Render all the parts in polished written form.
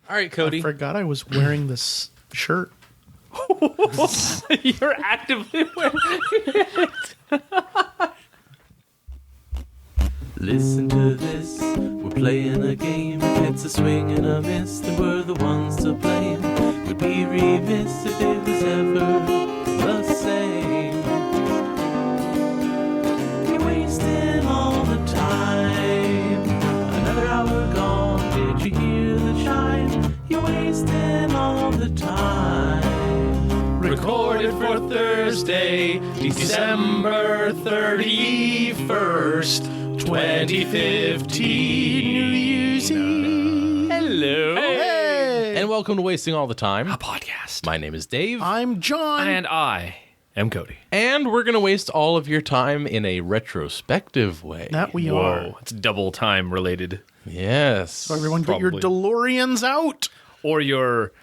All right, Cody. I forgot I was wearing this shirt. You're actively wearing it. Listen to this, we're playing a game. If it's a swing and a miss, then we're the ones to blame. We'd be remiss if it was ever the same. You're wasting all the time. Another hour gone, did you hear the chime? You're wasting all the time. Recorded for Thursday, December 31st. 2015 New Year's Eve. Hello. Hey! And welcome to Wasting All the Time, A podcast. My name is Dave. I'm John. And I am Cody. And we're going to waste all of your time in a retrospective way. That we Whoa. are. It's double time related. Yes. So everyone get your Probably. DeLoreans out. Or your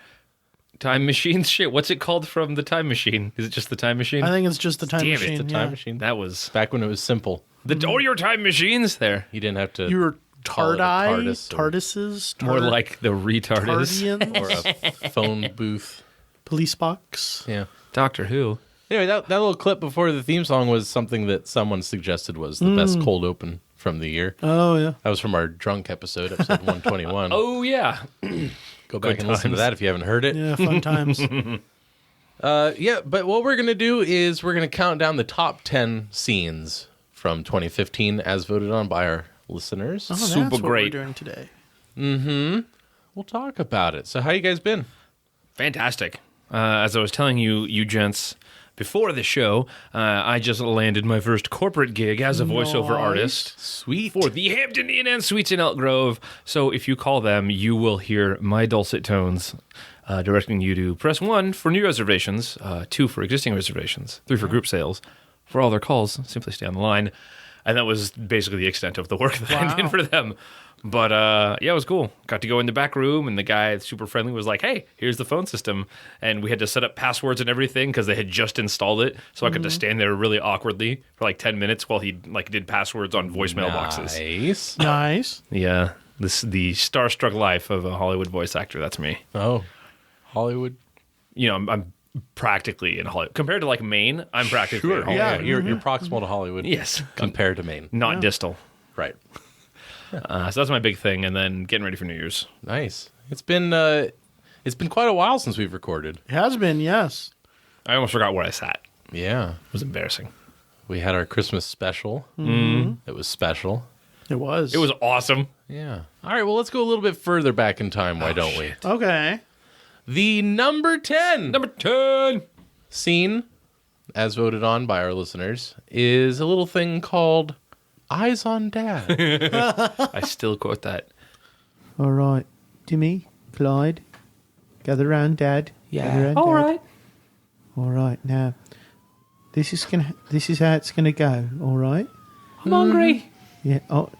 time machine shit. What's it called from the time machine? Is it just the time machine? I think it's just the time Damn it, machine. the Time yeah. machine. that was... Back when it was simple. Or your time machines there. You didn't have to Your call it a Tardi, TARDIS or- TARDISes, More like the retardis. Tardians, or a phone booth. police box. Yeah. Doctor Who. Anyway, that little clip before the theme song was something that someone suggested was the best cold open from the year. Oh, yeah. That was from our drunk episode 121. Oh, yeah. Go back good and listen to times. that if you haven't heard it. Yeah, fun times. Yeah, but what we're going to do is we're going to count down the top 10 scenes from 2015 as voted on by our listeners. Oh, Super that's what great. we're doing today. We'll talk about it. So how you guys been? Fantastic. As I was telling you gents before the show, I just landed my first corporate gig as a voiceover Nice. artist. Sweet. For the Hampton Inn and Suites in Elk Grove. So if you call them, you will hear my dulcet tones directing you to press 1 for new reservations, 2 for existing reservations, 3 for group sales. For all their calls, simply stay on the line. And that was basically the extent of the work that I did for them. But yeah, it was cool. Got to go in the back room, and the guy, super friendly, was like, "Hey, here's the phone system." And we had to set up passwords and everything because they had just installed it. So I got to stand there really awkwardly for like 10 minutes while he did passwords on voicemail boxes. Nice. Nice. Yeah, the starstruck life of a Hollywood voice actor. That's me. Oh, Hollywood. You know, I'm practically in Hollywood compared to like Maine. I'm practically in Hollywood. Yeah, you're proximal to Hollywood. Yes, Compared to Maine. not distal. Right. So that's my big thing, and then getting ready for New Year's. Nice. It's been quite a while since we've recorded. It has been, yes. I almost forgot where I sat. Yeah. It was embarrassing. We had our Christmas special. It was special. It was. It was awesome. Yeah. All right, well, let's go a little bit further back in time, why don't we? Okay. The number 10 Number 10. scene, as voted on by our listeners, is a little thing called Eyes on Dad. I still quote that. All right. Timmy, Clyde, gather round, Dad. Yeah. Gather round, All Dad. right. All right. Now, this is how it's gonna go. All right. I'm hungry. Yeah. Oh,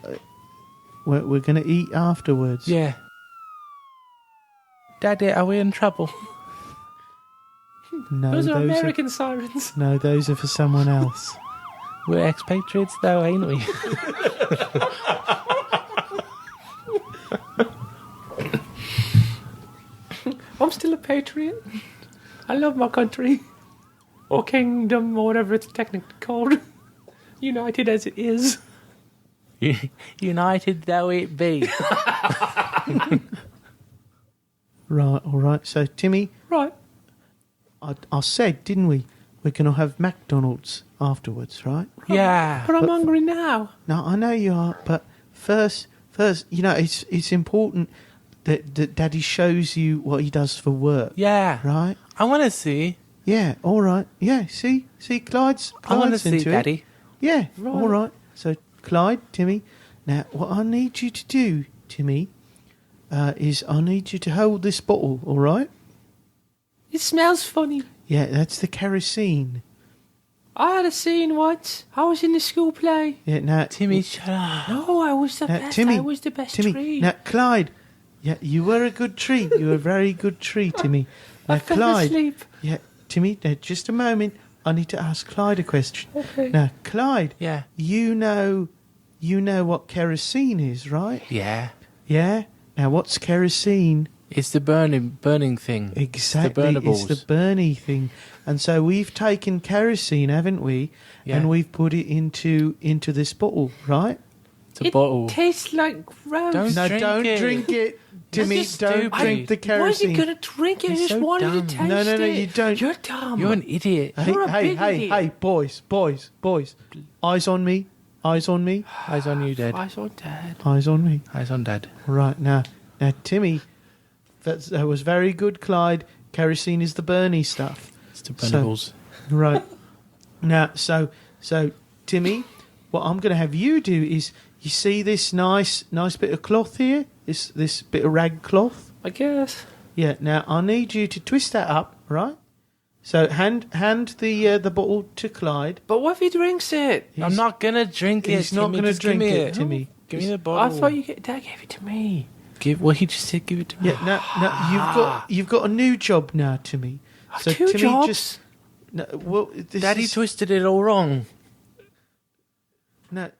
we're gonna eat afterwards. Yeah. Daddy, are we in trouble? No, Those are American sirens. No, those are for someone else. We're expatriates though, ain't we? I'm still a patriot. I love my country. Or kingdom, or whatever it's technically called. United as it is. United though it be. Right. All right. So, Timmy, Right. I said, didn't we? We're gonna have McDonald's afterwards, right? Yeah. But I'm hungry now. No, I know you are, but first, it's important that Daddy shows you what he does for work, Yeah. right? I want to see. Yeah, all right. Yeah, see, Clyde's I want to into see it. Daddy. Yeah, Right. all right. So, Clyde, Timmy, now what I need you to do, Timmy, is I need you to hold this bottle, all right? It smells funny. Yeah, that's the kerosene. I had a scene once. I was in the school play. Yeah, now Timmy, shut up. No, I was the best. Timmy, I was the best Timmy, tree. now Clyde, yeah, you were a good tree. You were a very good tree, Timmy. Now, I fell Clyde, asleep. yeah, Timmy, now just a moment. I need to ask Clyde a question. Okay. Now, Clyde, Yeah. you know what kerosene is, right? Yeah. Yeah. Now, what's kerosene It's the burning thing. Exactly, The burnables. it's the burny thing. And so we've taken kerosene, haven't we? Yeah. And we've put it into this bottle, right? It's a bottle. tastes like gross. Don't No, drink don't it. drink it, Timmy. This is Don't stupid. drink the kerosene. drink it? You're so dumb. No, you don't. You're dumb. You're an idiot. Hey, You're a hey, big hey, idiot. hey, boys. Eyes on me. Eyes on me. Eyes on you, Dad. Eyes on Dad. Eyes on me. Eyes on Dad. Right, now, Timmy, that was very good, Clyde. Kerosene is the burny stuff. It's the burnables. Right. Now, so Timmy, what I'm going to have you do is, you see this nice bit of cloth here? This bit of rag cloth? I guess. Yeah, now I need you to twist that up, right? So hand the bottle to Clyde. But what if he drinks it? I'm not going to drink it. He's not Timmy. going to Just give drink me it, Timmy. Give me the I bottle. thought Dad gave it to me. Well, he just said give it to me. Yeah, now you've got a new job now, Timmy. So Two Timmy jobs? just this Daddy is, twisted it all wrong. no.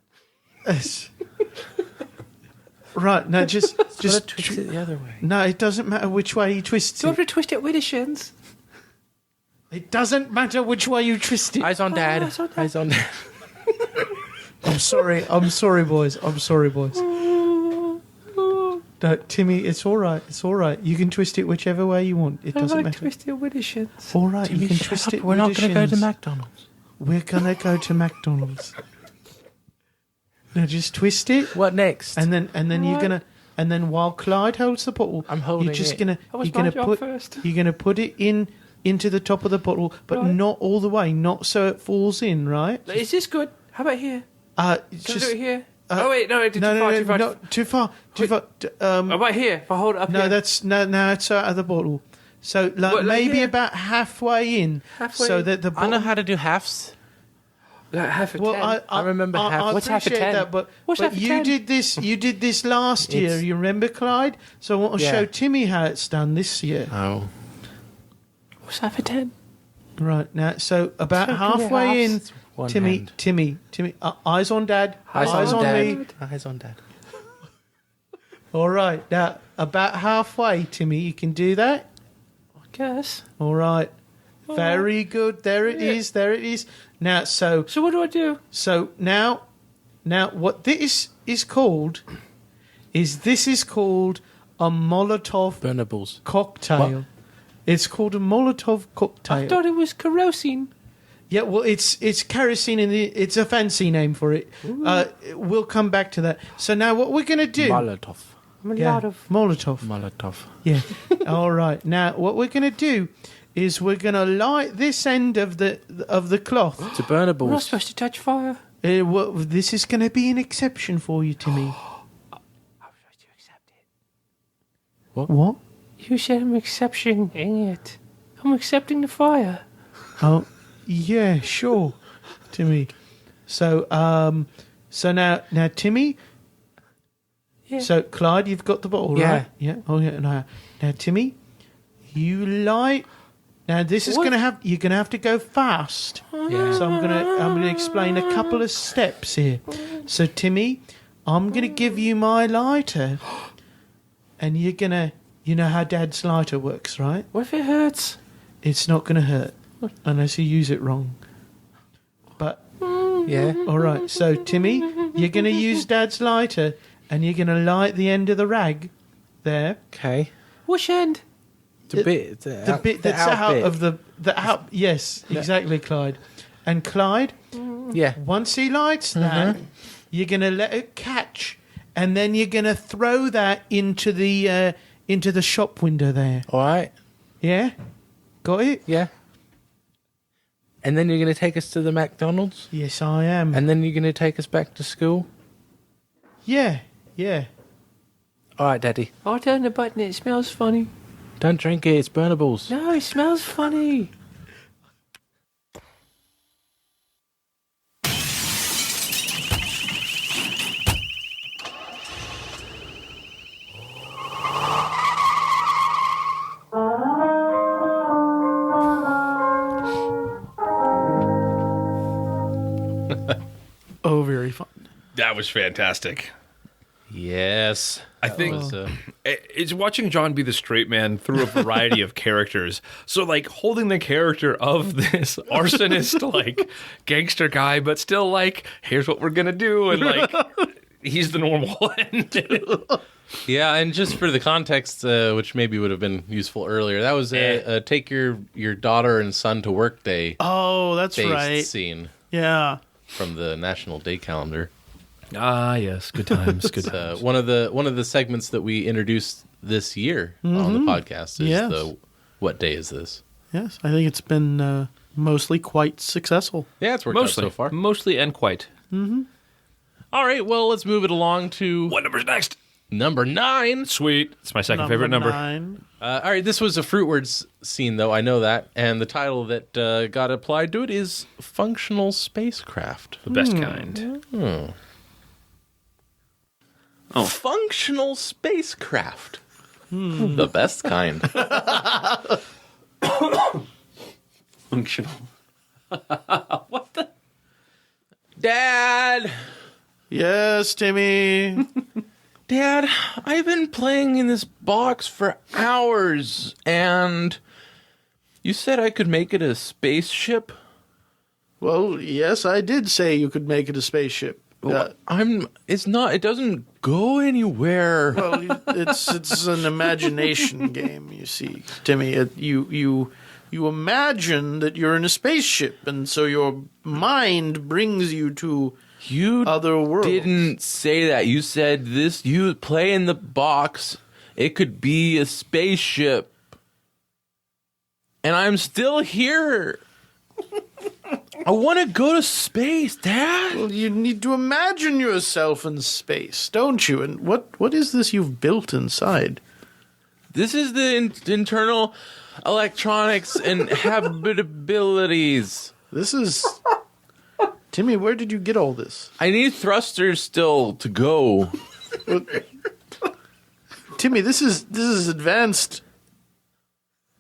Right, now just Gotta twist it the other way. no, it doesn't matter which way you twist Do you want it. me to twist it with his shins? It doesn't matter which way you twist it. Eyes on Dad. eyes on Dad. Eyes on Dad. I'm sorry, boys. No, Timmy, it's all right. You can twist it whichever way you want. It doesn't matter. twist it with his shins. All right, Timmy, you can shut twist up. it. We're not going to go to McDonald's. We're gonna go to McDonald's. Now just twist it, What next? and then you're Right. gonna, and then while Clyde holds the bottle, I'm holding you're just it. gonna, That was you're gonna my job put, first. you're gonna put it into the top of the bottle, but Right. not all the way, not so it falls in, right? Is this good? How about here? Can I Just do it here? uh, Oh wait, no, too far. no, too far. How about here? If I hold it up No, here. that's no, it's out of the bottle. So like What, like maybe here? about halfway in, Halfway so in? that the I know bottle. how to do halves. Like half a Well, 10. I remember half. What's half a appreciate 10? that, but What's half a you 10? did this. You did this last year. It's- You remember, Clyde? So I want to Yeah. show Timmy how it's done this year. Oh. What's half a 10? Right now, so about So halfway in, halves. One Timmy, hand. Timmy, eyes on Dad, Eyes on me. Dad. Eyes on Dad. All right, now about halfway, Timmy, you can do that. I guess. All right, very good. There it is. There it is. Now, so So what do I do? now, what this is called is called a Molotov Burnables. cocktail. What? It's called a Molotov cocktail. I thought it was kerosene. Yeah, well, it's kerosene, it's a fancy name for it. We'll come back to that. So now, what we're going to do? Molotov. I'm a Yeah, lot of. Molotov. Molotov. Yeah. All right. Now, what we're going to do is we're going to light this end of the cloth. It's a We're not burnables. supposed to touch fire. This is going to be an exception for you, Timmy. I'm supposed to accept it. What? You said I'm accepting it. I'm accepting the fire. Oh, yeah, sure, Timmy. So now, Timmy. Yeah. So, Clyde, you've got the bottle, Yeah. right? Yeah. Oh, yeah. Now, Timmy, you light. Now, this is What? you're gonna have to go fast. Yeah. So I'm gonna explain a couple of steps here. So, Timmy, I'm gonna give you my lighter, and you know how Dad's lighter works, right? What if it hurts? It's not gonna hurt unless you use it wrong. But Yeah. all right. So, Timmy, you're gonna use Dad's lighter. And you're going to light the end of the rag there. Okay. Which end? The bit. The bit that's out bit. of the out. Yes, exactly, Clyde. And Clyde, Yeah. once he lights that, you're going to let it catch, and then you're going to throw that into the shop window there. All right. Yeah, got it? Yeah. And then you're going to take us to the McDonald's? Yes, I am. And then you're going to take us back to school? Yeah. All right, Daddy. I'll turn the button. It smells funny. Don't drink it. It's burnables. No, it smells funny. Oh, very fun. That was fantastic. Yes. I think was, it's watching John be the straight man through a variety of characters. So, like, holding the character of this arsonist, like, gangster guy, but still, like, here's what we're going to do. And, like, he's the normal one. Yeah, and just for the context, which maybe would have been useful earlier, that was a take your daughter and son to work day Oh, that's based right. scene Yeah. from the National Day Calendar. Ah, yes. Good times. Good times. One of the segments that we introduced this year on the podcast is Yes. the What Day Is This? Yes, I think it's been mostly quite successful. Yeah, it's worked Mostly. out so far. Mostly and quite. All right, well, let's move it along to What number's next? number 9. Sweet. It's my second favorite number. 9. All right, this was a Fruitwords scene, though. I know that. And the title that got applied to it is Functional Spacecraft. The best kind. Oh. Functional Spacecraft. The best kind. Functional. Dad! Yes, Timmy. Dad, I've been playing in this box for hours, and you said I could make it a spaceship? Well, yes, I did say you could make it a spaceship. It doesn't go anywhere. Well, it's an imagination game, you see, Timmy. You imagine that you're in a spaceship, and so your mind brings you to You other worlds. didn't say that. You said you play in the box, it could be a spaceship. And I'm still here. I want to go to space, Dad. Well, you need to imagine yourself in space, don't you? And what is this you've built inside? This is the internal electronics and habitabilities. This is... Timmy, where did you get all this? I need thrusters still to go. Timmy, this is advanced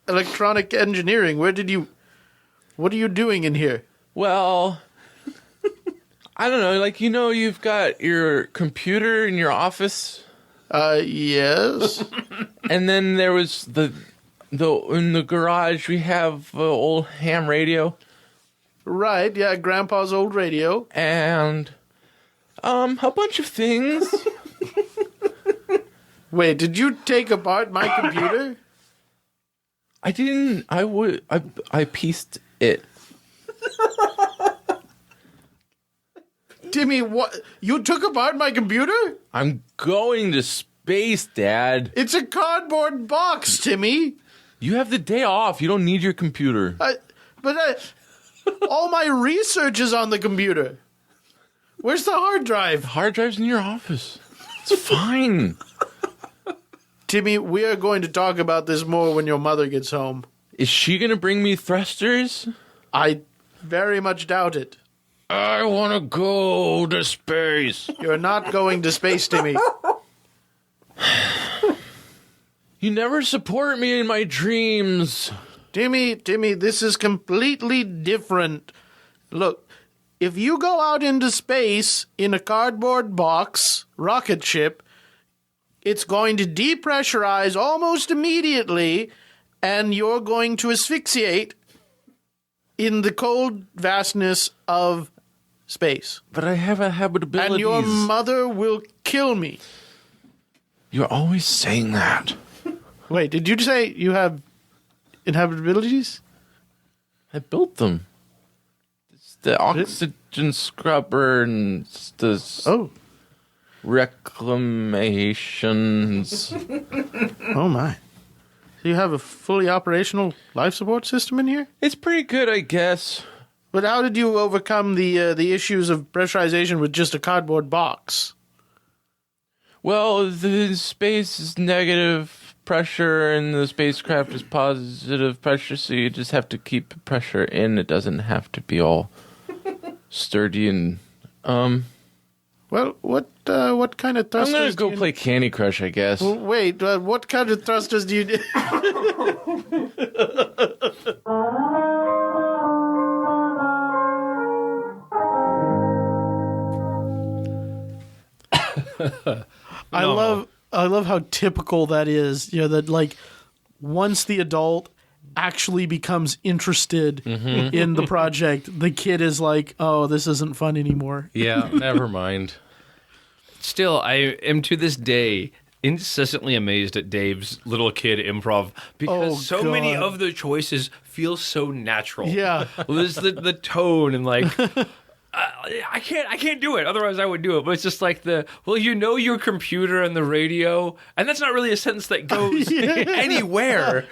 electronic engineering. What are you doing in here? Well, I don't know. Like, you've got your computer in your office, Yes. and then there was in the garage we have old ham radio Right, yeah, Grandpa's old radio. and a bunch of things. Wait, did you take apart my computer? I didn't. I pieced it. Timmy, what? You took apart my computer? I'm going to space, Dad. It's a cardboard box, Timmy. You have the day off. You don't need your computer. All my research is on the computer. Where's the hard drive? Hard drive's in your office. It's fine. Timmy, we are going to talk about this more when your mother gets home. Is she gonna bring me thrusters? I very much doubt it. I want to go to space. You're not going to space, Timmy. You never support me in my dreams. Timmy, this is completely different. Look, if you go out into space in a cardboard box, rocket ship, it's going to depressurize almost immediately, and you're going to asphyxiate in the cold vastness of space. But I have a habitabilities. And your mother will kill me. You're always saying that. Wait, did you say you have inhabitabilities? I built them. It's the oxygen scrubber and the Oh. reclamations. Oh, my. So you have a fully operational life support system in here? It's pretty good, I guess. But how did you overcome the issues of pressurization with just a cardboard box? Well, the space is negative pressure and the spacecraft is positive pressure, so you just have to keep the pressure in. It doesn't have to be all sturdy and Well, what kind of I'm thrusters? gonna do go you- play Candy Crush, I guess. Well, wait, what kind of thrusters do you? I love I love how typical that is. You know, that like once the adult actually becomes interested in the project, the kid is like, oh, this isn't fun anymore. Yeah, never mind. Still, I am to this day incessantly amazed at Dave's little kid improv because many of the choices feel so natural. Yeah. There's the tone and like I can't do it. Otherwise, I would do it. But it's just like your computer and the radio, and that's not really a sentence that goes anywhere.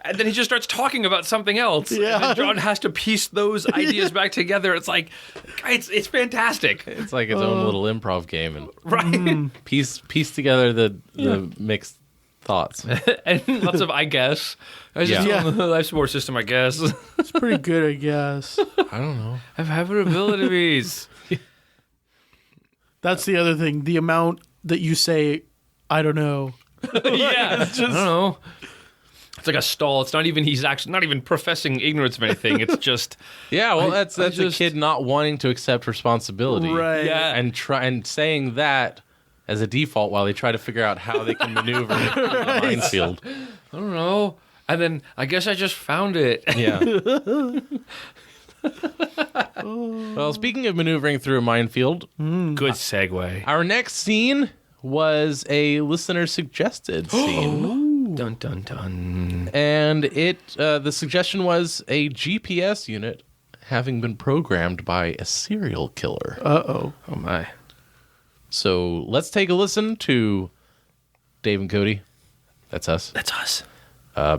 And then he just starts talking about something else. Yeah. And then John has to piece those ideas back together. It's like, it's fantastic. It's like its own little improv game, and Right. piece together the mixed thoughts. And lots of, I guess. I just Yeah. the life support system, I guess. It's pretty good, I guess. I don't know. I have abilities. That's the other thing. The amount that you say, I don't know. Yeah. I don't know. It's like a stall. It's not even, he's actually not even professing ignorance of anything. It's just, Yeah, well, that's I a just- kid not wanting to accept responsibility, Right. yeah. and saying that as a default while they try to figure out how they can maneuver through the minefield. I don't know. And then I guess I just found it. Yeah. Well, speaking of maneuvering through a minefield, Good segue. our next scene was a listener suggested scene. Dun, dun, dun. And the suggestion was a GPS unit having been programmed by a serial killer. Uh-oh. Oh, my. So let's take a listen to Dave and Cody. That's us. That's us.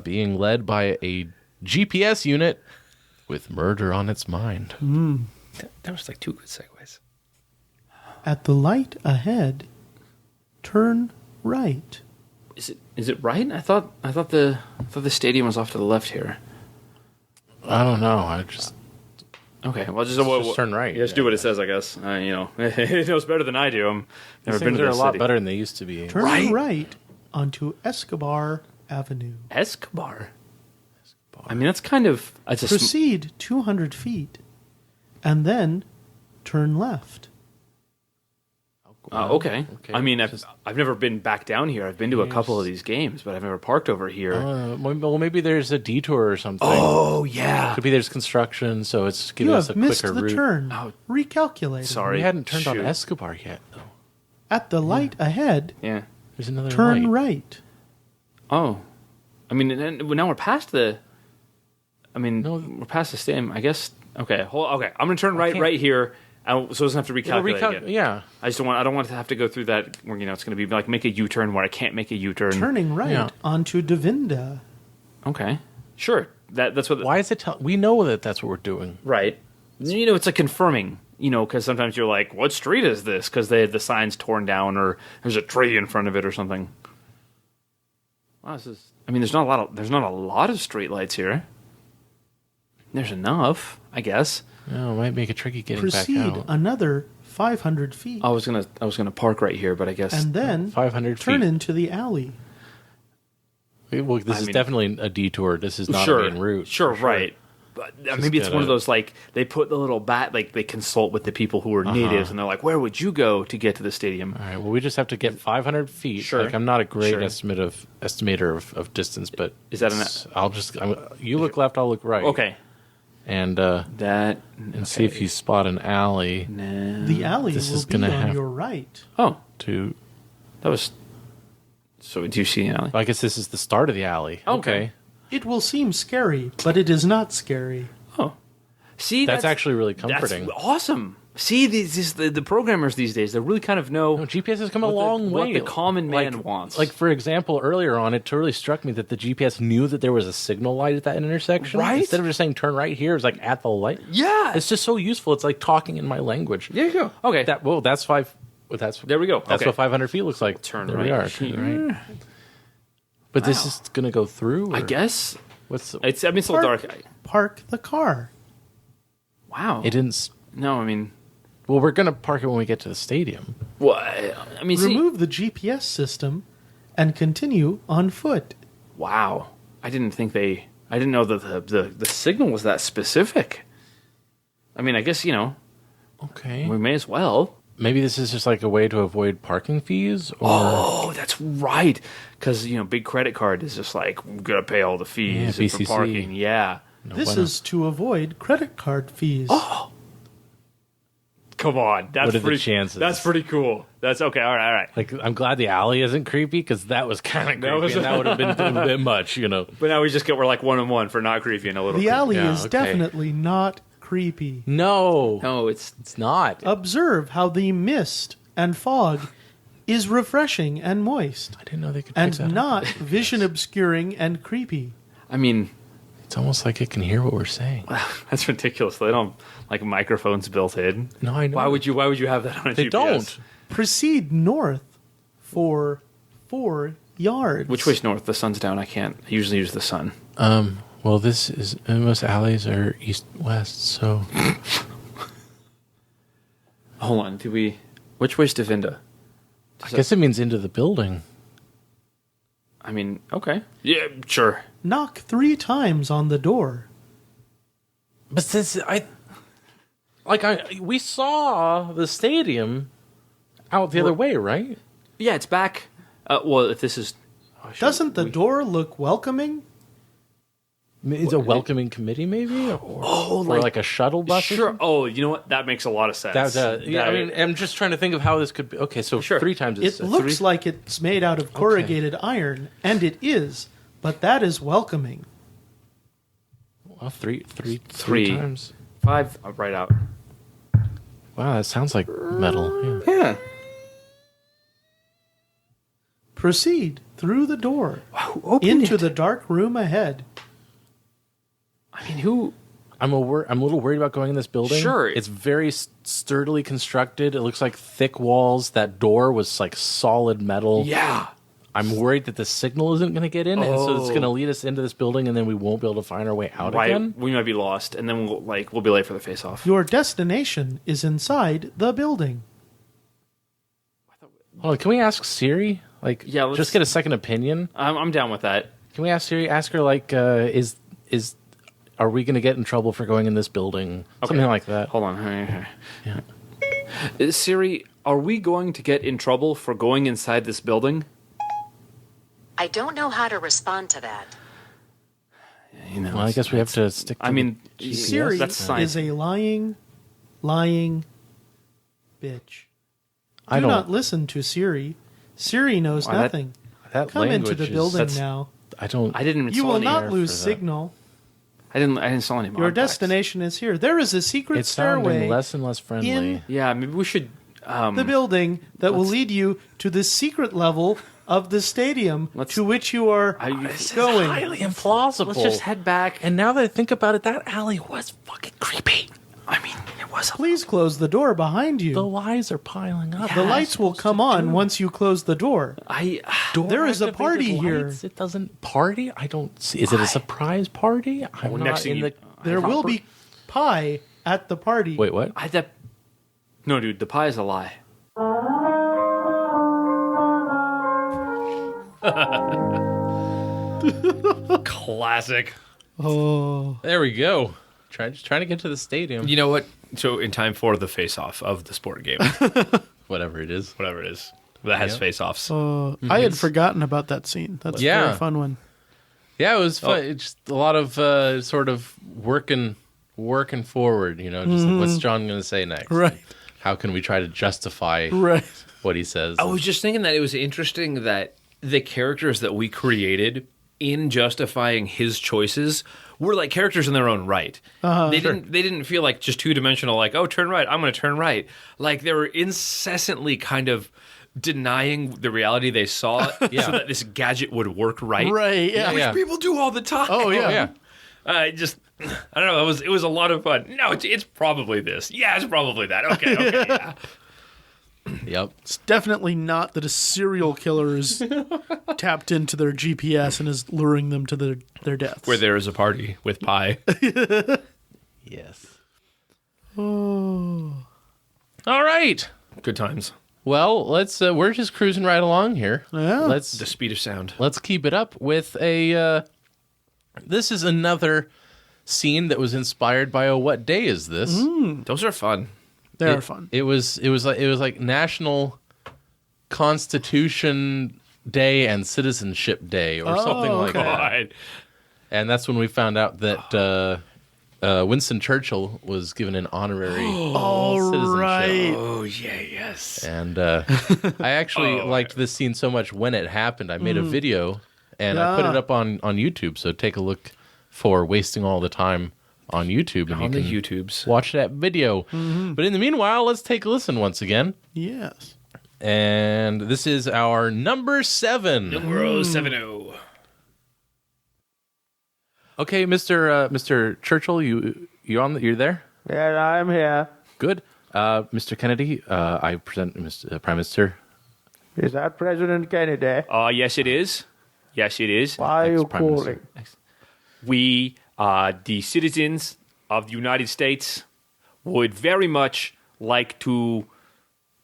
Being led by a GPS unit with murder on its mind. That was like 2 good segues. At the light ahead, turn right. Is it right? I thought the stadium was off to the left here. I don't know. I just Okay, well just turn right. Yeah, just do what it says, I guess. He knows better than I do. I'm never These been things to are a this lot city. better than they used to be. Turn Right. right onto Escobar Avenue. Escobar. I mean, that's kind of it's a Proceed 200 feet, and then turn left. okay. Okay. I mean, I've never been back down here. I've been to a couple of these games, but I've never parked over here. Well, maybe there's a detour or something. Oh yeah. Could be there's construction, so it's You giving us a have missed quicker the route. turn. Oh. Recalculate. Sorry. We hadn't turned on Shoot. Escobar yet, though. At the light ahead, Yeah. There's another turn light. right. Oh. I mean, and now we're past the. I mean, No. we're past the stadium. I guess. Okay. Okay. I'm gonna turn right can't- right here, so it doesn't have to It'll recalculate again. yeah. I just don't want. I don't want to have to go through that. Where it's going to be like make a U-turn where I can't make a U-turn. Turning right Yeah. onto Devinda. Okay. Sure. That's what. Why is it? We know that that's what we're doing. Right. It's like confirming. Because sometimes you're like, what street is this? Because they had the signs torn down, or there's a tree in front of it, or something. Wow, this is. I mean, there's not a lot of street lights here. There's enough, I guess. No, it might make it tricky getting Proceed back out. another 500 feet, I was gonna park right here, but I guess. and then 500 turn feet. into the alley. Well, this I is mean- definitely a detour. This is not sure, a main route. Sure, for right. But maybe it's one of gotta- those like they put the little like they consult with the people who are natives, and they're like, where would you go to get to the stadium? All right. Well, we just have to get 500 feet. Sure. Like, I'm not a great Sure. estimator of distance, but Is that you look left, I'll look right. Okay. And That and see if you spot an alley Nah. The alley This will is be gonna on have- your right. Oh, to. that was. So do you see the alley? I guess this is the start of the alley. Okay. It will seem scary, but it is not scary. Oh, see, That's actually really comforting. That's awesome. See, the programmers these days, they really kind of know No, GPS has come a what long way. what the common man Like- wants. Like, for example, earlier on, it totally struck me that the GPS knew that there was a signal light at that intersection. Right? Instead of just saying turn right here, it's like at the light. yeah, It's just so useful. It's like talking in my language. there you go. Okay, That's five. Well, that's there we go. That's Okay. what 500 feet looks like. Turn there right we are. here. Turn right. But this is going to go through. I or guess What's the, it's. I mean, it's a little dark. Park the car. Wow. it didn't. No, I mean, Well, we're going to park it when we get to the stadium. well, I mean, see, Remove the GPS system and continue on foot. wow. I didn't know that the signal was that specific. I mean, I guess Okay. we may as well. maybe this is just like a way to avoid parking fees, or Oh, that's right. Because big credit card is just like I'm gonna pay all the fees Yeah, for BCC. parking. Yeah. This is to avoid credit card fees. Come on, that's What are the pretty, chances? That's pretty cool. That's okay. All right. like I'm glad the alley isn't creepy because that was kind of creepy. was- And that would have been a bit much, But now we're like 1-1 for not creepy and a little. The creepy. alley Yeah, is okay. definitely not creepy. No, No, it's not. Observe how the mist and fog is refreshing and moist, I didn't know they could fix that and up. not vision obscuring and creepy. I mean, It's almost like it can hear what we're saying. that's ridiculous. They don't like microphones built in. No, I know. Why would you have that on a They GPS? don't. Proceed north for 4 yards. Which way's north? The sun's down. I usually use the sun. Well, this is most alleys are east-west, so Hold on. Which way's Devinda? I guess it means into the building. I mean, okay. Yeah, sure. Knock 3 times on the door. But since we saw the stadium out the other way, right? Yeah, it's back. Well, if this is... Doesn't the door look welcoming? It's a welcoming committee, maybe, or like a shuttle bus. or Sure. something? Oh, you know what? That makes a lot of sense. Yeah, I mean, I'm just trying to think of how this could be. Okay, so Sure. 3 times. It looks like it's made out of corrugated iron, and it is, but that is welcoming. well, three Three. times. 5, right out. Wow, that sounds like metal. Yeah. Yeah. Proceed through the door Who opened into it? the dark room ahead. I mean, who... I'm a little worried about going in this building. Sure. It's very sturdily constructed. It looks like thick walls. That door was like solid metal. Yeah. I'm worried that the signal isn't going to get in, and so it's Oh. going to lead us into this building, and then we won't be able to find our way out Right. again. We might be lost, and then we'll be late for the face-off. Your destination is inside the building. Hold on, can we ask Siri? Like, Yeah, let's- just get a second opinion. I'm down with that. Can we ask Siri? Ask her like, are we going to get in trouble for going in this building? Something like that. Hold on. Siri, are we going to get in trouble for going inside this building? I don't know how to respond to that. You know, Well, I guess we have to stick. To I mean, the GPS. Siri that's science. is a lying bitch. I Do don't. not listen to Siri. Siri knows Why, that- nothing. that Come into language the is- building that's- now. I don't. I didn't You install will any. not for lose that. signal. I didn't install any. mod Your packs. destination is here. There is a secret It's sounding stairway less and less friendly. in Yeah, maybe we should. the building that will lead you to the secret level of the stadium Let's- to which you are This is going. Highly implausible. Let's just head back. And now that I think about it, that alley was fucking creepy. I mean, it was. Please close the door behind you. The lies are piling up. The lights will come on once you close the door. There is a Door-activated party here. lights? It doesn't party. I don't see. Is it a surprise party? I'm not next thing in you- the. There will be pie at the party. Wait, what? No, dude, the pie is a lie. Classic. There we go. Trying to get to the stadium. You know what? So in time for the face-off of the sport game, Whatever it is. whatever it is, that has face-offs. I had forgotten about that scene. That's a Yeah. very fun one. Yeah, it was fun. It's just a lot of sort of working forward. You know, just like, what's John going to say next? Right. How can we try to justify Right. what he says? I was just thinking that it was interesting that the characters that we created in justifying his choices were like characters in their own right. They didn't feel like just two-dimensional, like, oh, turn right, I'm going to turn right. Like they were incessantly kind of denying the reality they saw so that this gadget would work right. Right, yeah. Which people do all the time. Oh, yeah. I don't know. It was a lot of fun. No, it's probably this. Yeah, it's probably that. Okay, yeah. Yep. It's definitely not that a serial killer is tapped into their GPS and is luring them to their deaths. Where there is a party with pie. Yes. Oh. All right. Good times. Well, let's. We're just cruising right along here. Yeah. The Let's speed of sound. keep it up with a. This is another scene that was inspired by a What Day Is This? Those are fun. They're fun. It was like National Constitution Day and Citizenship Day or something like okay. that. And that's when we found out that Winston Churchill was given an honorary citizenship. Right. Oh, yeah, yes. And I actually liked this scene so much when it happened. I made a video and I put it up on YouTube. So take a look for Wasting All the Time on YouTube. And On you the can YouTubes. watch that video. But in the meanwhile, let's take a listen once again. Yes. And this is our number 7. Numero 70. Okay, Mr. Churchill, you're there? Yeah, I'm here. Good. Mr. Kennedy, I present Mr. Prime Minister. Is that President Kennedy? Yes, it is. Yes, it is. Why are you Ex-Prime Minister. calling? We, the citizens of the United States, would very much like to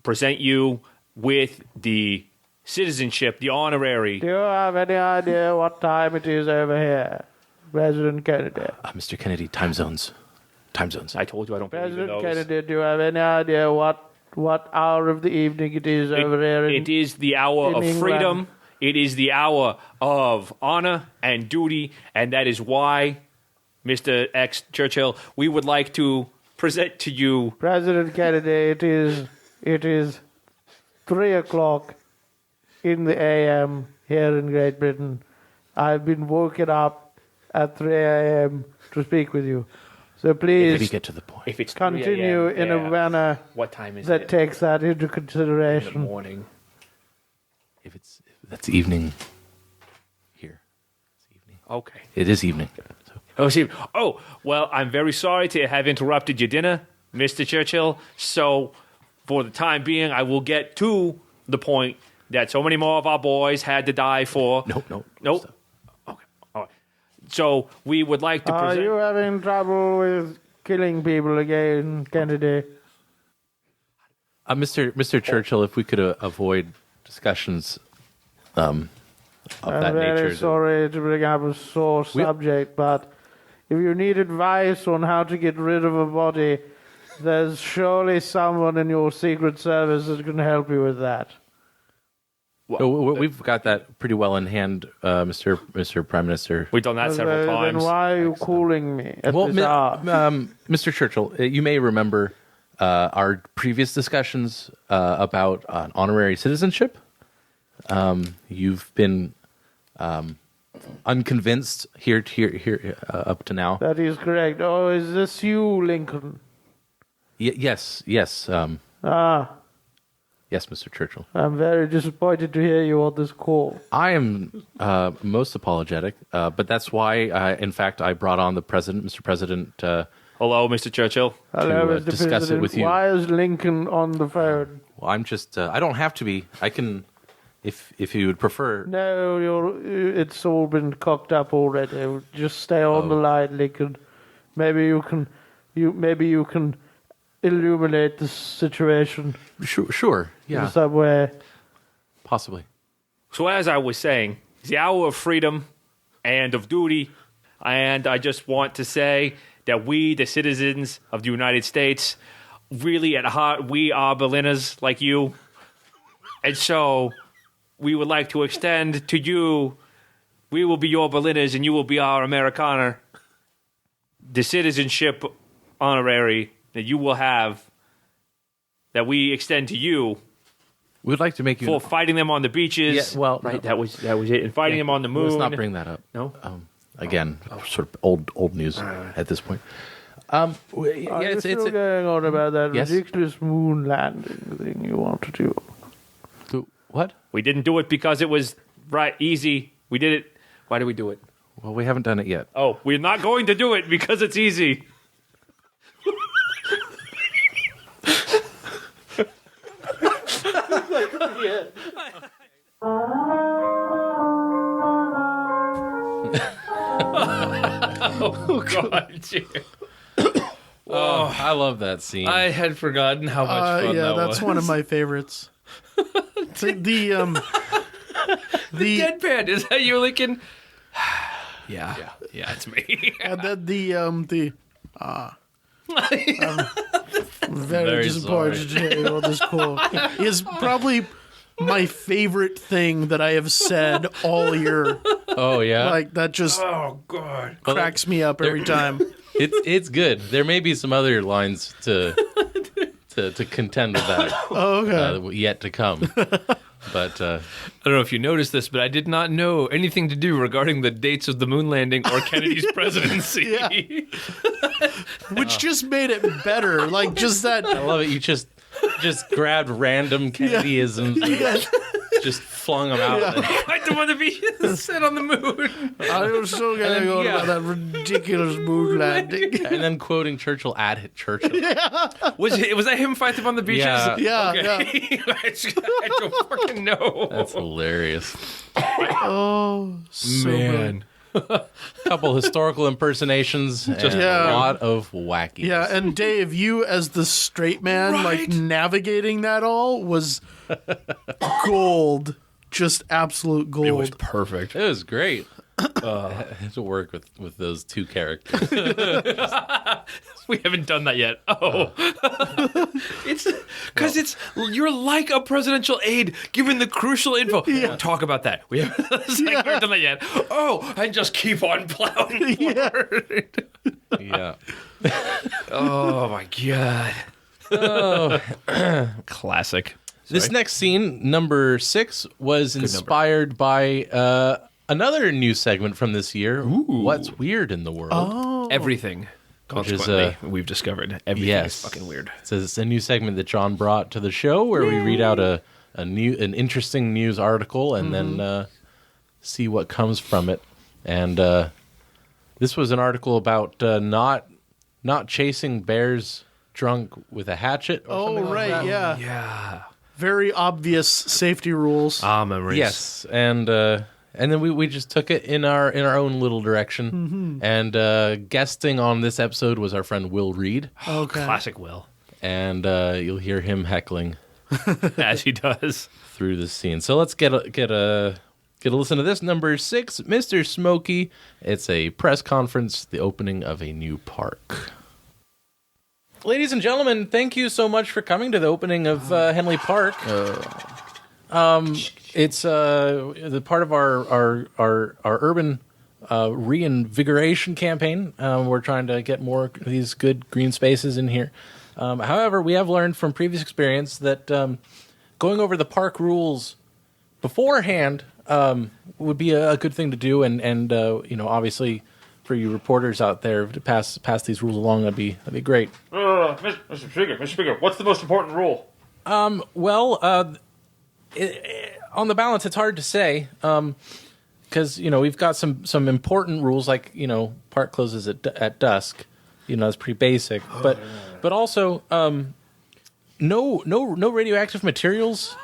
present you with the citizenship, the honorary. Do you have any idea what time it is over here? President Kennedy. Mr. Kennedy, time zones. Time zones. I told you I don't believe in President those. Kennedy, do you have any idea what hour of the evening it is over here? It is the hour in of England. freedom. It is the hour of honor and duty, and that is why, Mr. X Churchill, we would like to present to you. President Kennedy, it is 3 o'clock in the a.m. here in Great Britain. I've been woken up at 3 a.m. to speak with you. So Maybe please get to the point. If it's 3 continue a.m., in a manner what time is that it? takes that into In the consideration. morning. If that's evening here. It's evening. Okay. It is evening. So, Oh, see. Oh, well, I'm very sorry to have interrupted your dinner, Mr. Churchill. So, for the time being, I will get to the point that so many more of our boys had to die for. nope. Nope. Stop. Okay. All right. So, we would like to Are present. you having trouble with killing people again, Kennedy? Mr. Churchill, if we could avoid discussions of I'm that very nature. sorry to bring up a sore subject, but if you need advice on how to get rid of a body, there's surely someone in your Secret Service that can help you with that. We've got that pretty well in hand, Mr. Prime Minister. We've done that several Then times. why are you calling me at Well, this hour? Mr. Churchill, you may remember our previous discussions about honorary citizenship. You've been unconvinced here up to now. That is correct. Oh, is this you, Lincoln? Yes. Yes, Mr. Churchill. I'm very disappointed to hear you on this call. I am most apologetic, but that's why, in fact, I brought on the president, Mr. President. Hello, Mr. Churchill. Hello, To, Mr. discuss it President. with you. Why is Lincoln on the phone? Well, I'm just. I don't have to be. I can, if you would prefer. No, it's all been cocked up already. Just stay on the line, Lincoln. Maybe you can illuminate the situation Sure. Yeah. in some way. Possibly. So, as I was saying, it's the hour of freedom and of duty, and I just want to say that we, the citizens of the United States, really at heart, we are Berliners like you. And so we would like to extend to you, we will be your Berliners and you will be our Amerikaner, the citizenship honorary that you will have, that we extend to you We'd like to make you. for fighting them on the beaches. Yeah, well, right, no. that was it. And fighting them on the moon. Let's not bring that up. No? Again, sort of old news at this point. Are you still going on about that Yes. ridiculous moon landing thing you want to do? What? We didn't do it because it was easy. We did it. Why did we do it? Well, we haven't done it yet. Oh, we're not going to do it because it's easy. Oh, God. I love that scene. I had forgotten how much fun Yeah, that that's was. one of my favorites. the Deadpan, is that you, Lincoln? Yeah, it's me. and then the Very disappointed to hear all this quote. Is probably my favorite thing that I have said all year. Oh yeah, Like, that just Oh God. cracks me up every time. it's good. There may be some other lines to contend with that Oh, okay. yet to come. But I don't know if you noticed this, but I did not know anything to do regarding the dates of the moon landing or Kennedy's presidency. Yeah. Which just made it better. Like, just that. I love it. You just grabbed random Kennedyisms, and just flung them out. I don't want to be set on the moon. I was so gonna go about that ridiculous moon landing. And then quoting Churchill at Churchill. Was that him fighting on the beaches? Yeah. Yeah, Okay. I don't fucking know. That's hilarious. Oh, so Man. Couple historical impersonations and Yeah. a lot of wacky. Yeah, and Dave, you as the straight man, like Right. navigating that all was gold. Just absolute gold. It was perfect. It was great. I had to work with those two characters. We haven't done that yet. Oh, it's because you're like a presidential aide giving the crucial info. We'll talk about that. We haven't, we haven't done that yet. Oh, and just keep on plowing forward. Yeah. Oh my god. Classic. This next scene, number 6, was inspired by another new segment from this year. What's weird in the world? Everything. Which is, Consequently, we've discovered everything yes. is fucking weird. So it's a new segment that John brought to the show where we read out an interesting news article and then see what comes from it. And this was an article about not chasing bears drunk with a hatchet. Or something like right, that. yeah. Yeah. Very obvious safety rules. Memories. Yes, and then we just took it in our own little direction. And guesting on this episode was our friend Will Reed, Okay. Classic Will. and you'll hear him heckling As he does. through the scene. So let's get a listen to this. Number 6, Mr. Smokey. It's a press conference, the opening of a new park. Ladies and gentlemen, thank you so much for coming to the opening of Henley Park. It's the part of our urban reinvigoration campaign. We're trying to get more of these good green spaces in here. However, we have learned from previous experience that going over the park rules beforehand would be a good thing to do, and obviously for you reporters out there to pass these rules along, that'd be great. Mr. Speaker, what's the most important rule? Well, on the balance, it's hard to say because we've got some important rules like park closes at dusk. That's pretty basic, but also no radioactive materials.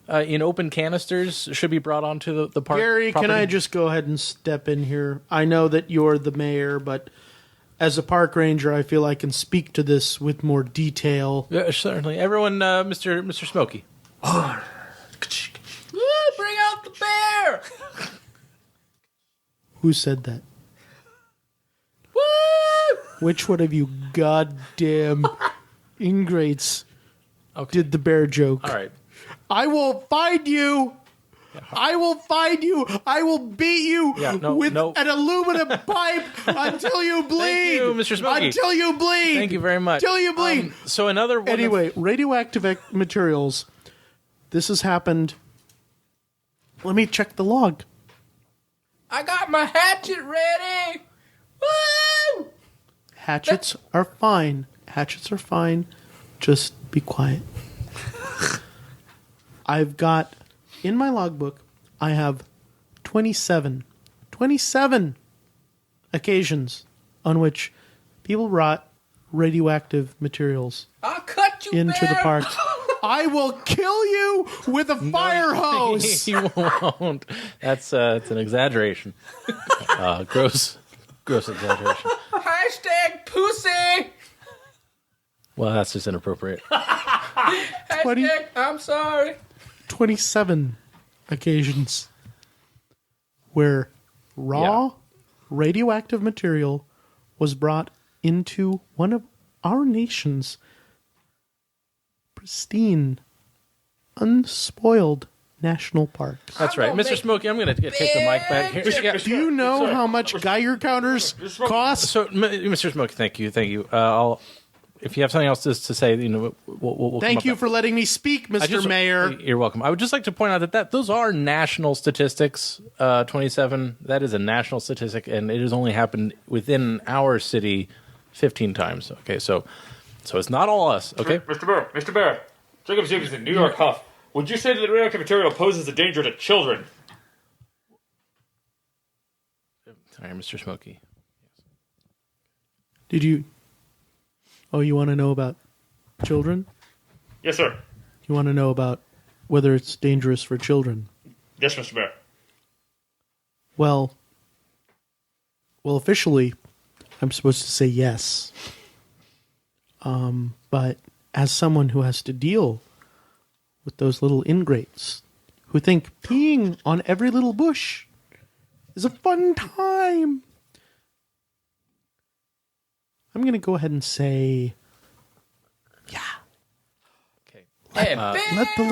In open canisters should be brought onto the park. Gary, property. can I just go ahead and step in here? I know that you're the mayor, but as a park ranger, I feel I can speak to this with more detail. Yeah, certainly. Everyone, Mr. Smokey. Bring out the bear! Who said that? Which one of you goddamn ingrates did the bear joke? All right. I will find you. I will find you. I will beat you with an aluminum pipe until you bleed. Thank you, Mr. Smokey. Until you bleed. Thank you very much. Until you bleed. So another one. Anyway, radioactive materials. This has happened. Let me check the log. I got my hatchet ready. Woo! Hatchets are fine. Hatchets are fine. Just be quiet. I've got, in my logbook, I have 27 occasions on which people brought radioactive materials I'll cut you into the park. I will kill you with a fire hose. You won't. That's an exaggeration. Gross exaggeration. Hashtag pussy! Well, that's just inappropriate. Hashtag I'm sorry. 27 occasions where raw radioactive material was brought into one of our nation's pristine, unspoiled national parks. That's right. Mr. Smokey, I'm going to take the mic back here. Yeah. Do you know how much Geiger counters cost? So, Mr. Smokey, thank you. If you have something else to say, we'll Thank you for letting me speak, Mr. Mayor. You're welcome. I would just like to point out that those are national statistics. 27. That is a national statistic, and it has only happened within our city 15 times. Okay, so it's not all us. Okay, Mr. Bear, Jacob Stevenson, New York Huff. Would you say that the radioactive material poses a danger to children? Sorry, Mr. Smokey. Did you... Oh, you want to know about children? Yes, sir. You want to know about whether it's dangerous for children? Yes, Mr. Bear. Well, officially, I'm supposed to say yes. But as someone who has to deal with those little ingrates who think peeing on every little bush is a fun time, I'm going to go ahead and say, yeah. Okay. Let the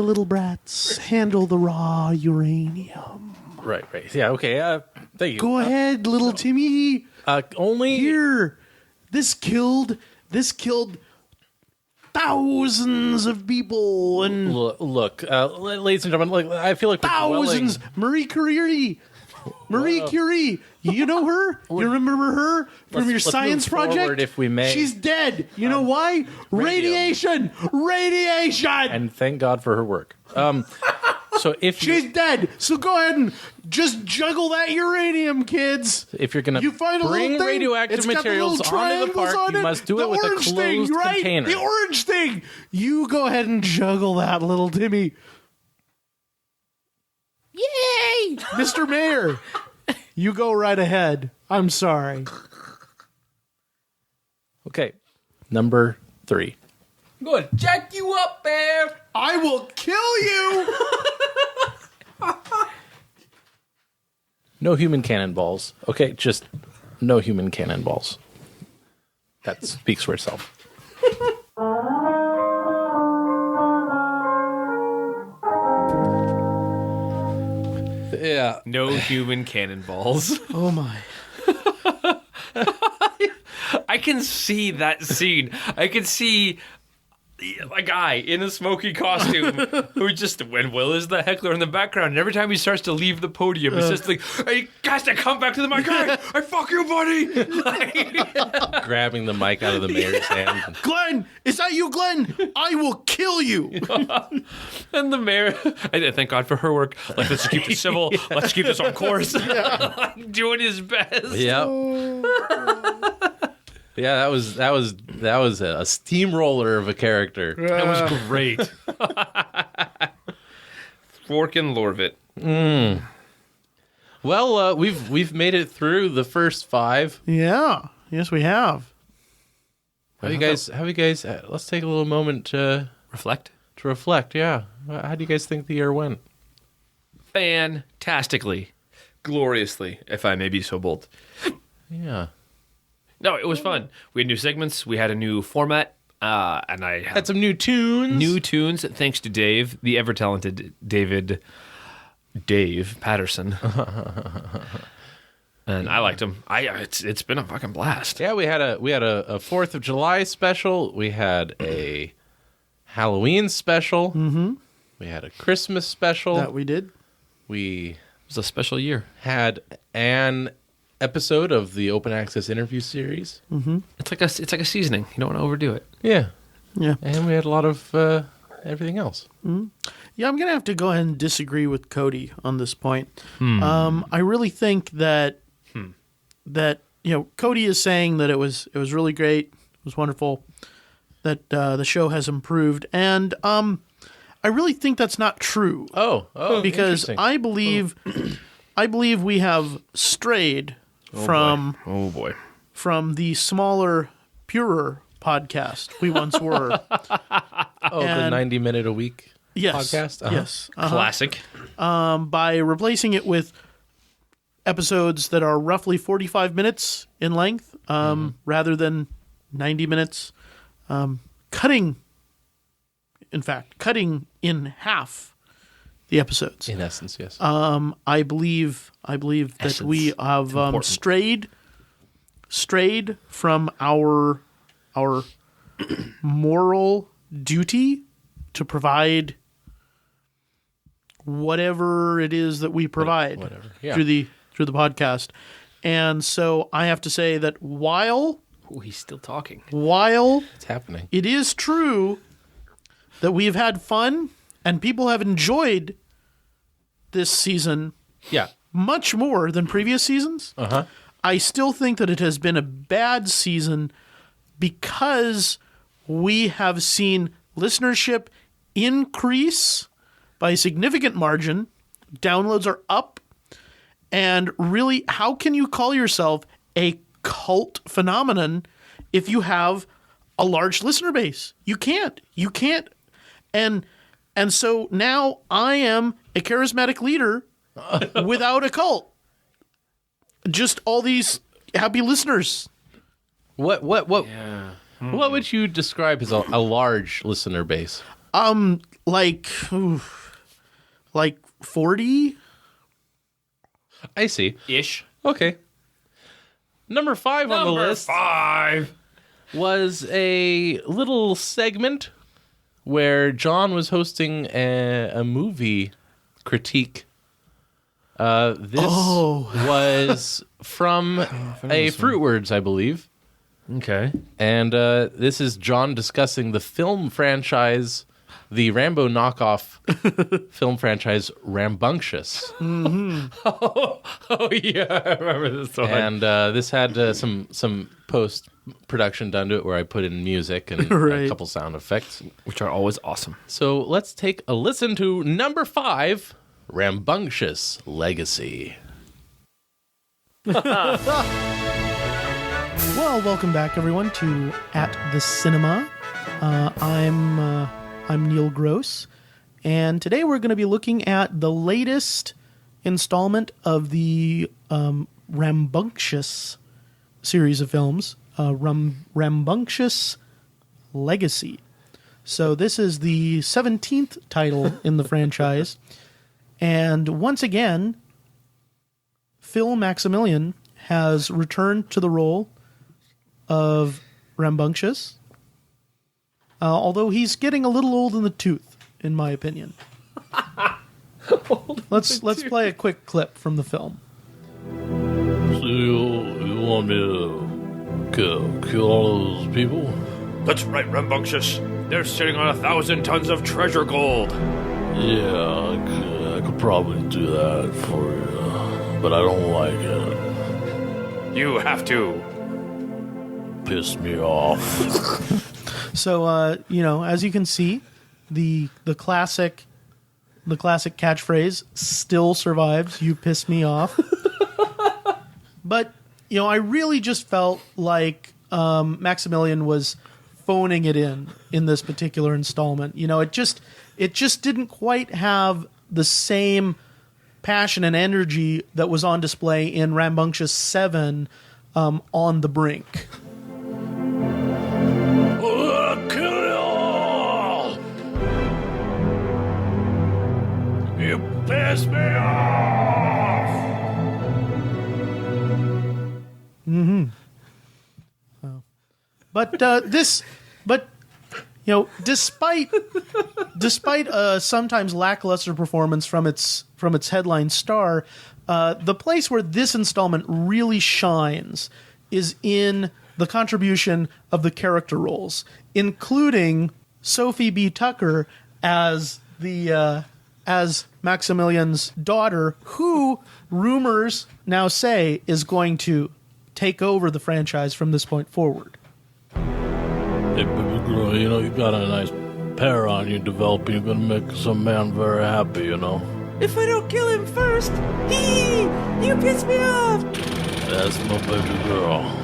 little brats handle the raw uranium. Right. Yeah. Okay. Thank you. Go ahead, little Timmy. Only Here, this killed thousands of people and look, ladies and gentlemen. Look, I feel like we're thousands. Marie Curie. You know her? You remember her from your let's science move forward, project? if we may. She's dead. You know why? Radiation. And thank God for her work. So She's dead. So go ahead and just juggle that uranium, kids. if you're going You to find a bring little thing, radioactive it's got the materials little onto the triangles park, on you it, must do the it with a orange closed thing, right? container. The orange thing. You go ahead and juggle that, little Timmy. Yay! Mr. Mayor, you go right ahead. I'm sorry. Okay, number 3. I'm going to jack you up, Bear. I will kill you. No human cannonballs. Okay, just no human cannonballs. That speaks for itself. Yeah. No human cannonballs. Oh my. I can see that scene. I can see a guy in a smoky costume who just, when Will is the heckler in the background, and every time he starts to leave the podium, it's just like, hey, guys, to come back to the mic. Hey, I fuck you, buddy. Grabbing the mic out of the mayor's hand. Glenn, is that you, Glenn? I will kill you. And the mayor, I thank God for her work. Like, let's keep this civil. Let's keep this on course. Like, doing his best. Yep. Yeah, that was a steamroller of a character. That was great. Forkin' Lorvit. Well, we've made it through the first 5. Yeah. Yes, we have. Have you guys? Let's take a little moment to Reflect. reflect. Yeah, how do you guys think the year went? Fantastically. Gloriously, if I may be so bold. Yeah, No, it was fun. We had new segments. We had a new format. And I had some new tunes. New tunes, thanks to Dave, the ever-talented Dave Patterson. And I liked him. It's been a fucking blast. Yeah, we had a 4th of July special. We had a Halloween special. Mm-hmm. We had a Christmas special. That we did. We It was a special year. had an episode of the Open Access interview series. Mm-hmm. It's like a seasoning. You don't want to overdo it. Yeah. Yeah. And we had a lot of everything else. Yeah, I'm going to have to go ahead and disagree with Cody on this point. I really think that Cody is saying that it was really great, it was wonderful, that the show has improved, and I really think that's not true. Oh, Because interesting. I believe we have strayed from the smaller, purer podcast we once were. the and- 90-minute a week Yes, podcast. yes, Classic. by replacing it with episodes that are roughly 45 minutes in length, rather than 90 minutes. Cutting in half the episodes. In essence, yes. I believe that we have strayed from our moral duty to provide whatever it is that we provide through the podcast. And so I have to say that while He's still talking. It's happening. it is true that we've had fun and people have enjoyed this season Yeah. much more than previous seasons, I still think that it has been a bad season because we have seen listenership increase by a significant margin. Downloads are up. And really, how can you call yourself a cult phenomenon if you have a large listener base? You can't. And so now I am a charismatic leader without a cult. Just all these happy listeners. What would you describe as a large listener base? Like 40? I see. Ish. Okay. Number 5 on the list 5. was a little segment where John was hosting a movie critique. This was from a Fruitwords, I believe. Okay. And this is John discussing the film franchise, the Rambo knockoff film franchise, Rambunctious. Oh yeah, I remember this one. And this had some post-production done to it where I put in music and Right. a couple sound effects. Which are always awesome. So let's take a listen to number 5, Rambunctious Legacy. Well, welcome back, everyone, to At the Cinema. I'm Neil Gross, and today we're going to be looking at the latest installment of the Rambunctious series of films, Rambunctious Legacy. So this is the 17th title in the franchise, and once again, Phil Maximilian has returned to the role of Rambunctious, although he's getting a little old in the tooth, in my opinion. Let's play a quick clip from the film. So you want me to kill all those people? That's right, Rambunctious. They're sitting on 1,000 tons of treasure gold. Yeah, I could probably do that for you, but I don't like it. You have to. Piss me off. So, as you can see, the classic catchphrase still survives. You piss me off. But I really just felt like Maximilian was phoning it in this particular installment. It just didn't quite have the same passion and energy that was on display in Rambunctious 7, On the Brink. Kill it all! You piss me off! But despite a sometimes lackluster performance from its headline star, the place where this installment really shines is in the contribution of the character roles, including Sophie B. Tucker as Maximilian's daughter, who rumors now say is going to take over the franchise from this point forward. Hey, baby girl, you got a nice pair on you developing. You're gonna make some man very happy, If I don't kill him first, you piss me off. That's my baby girl.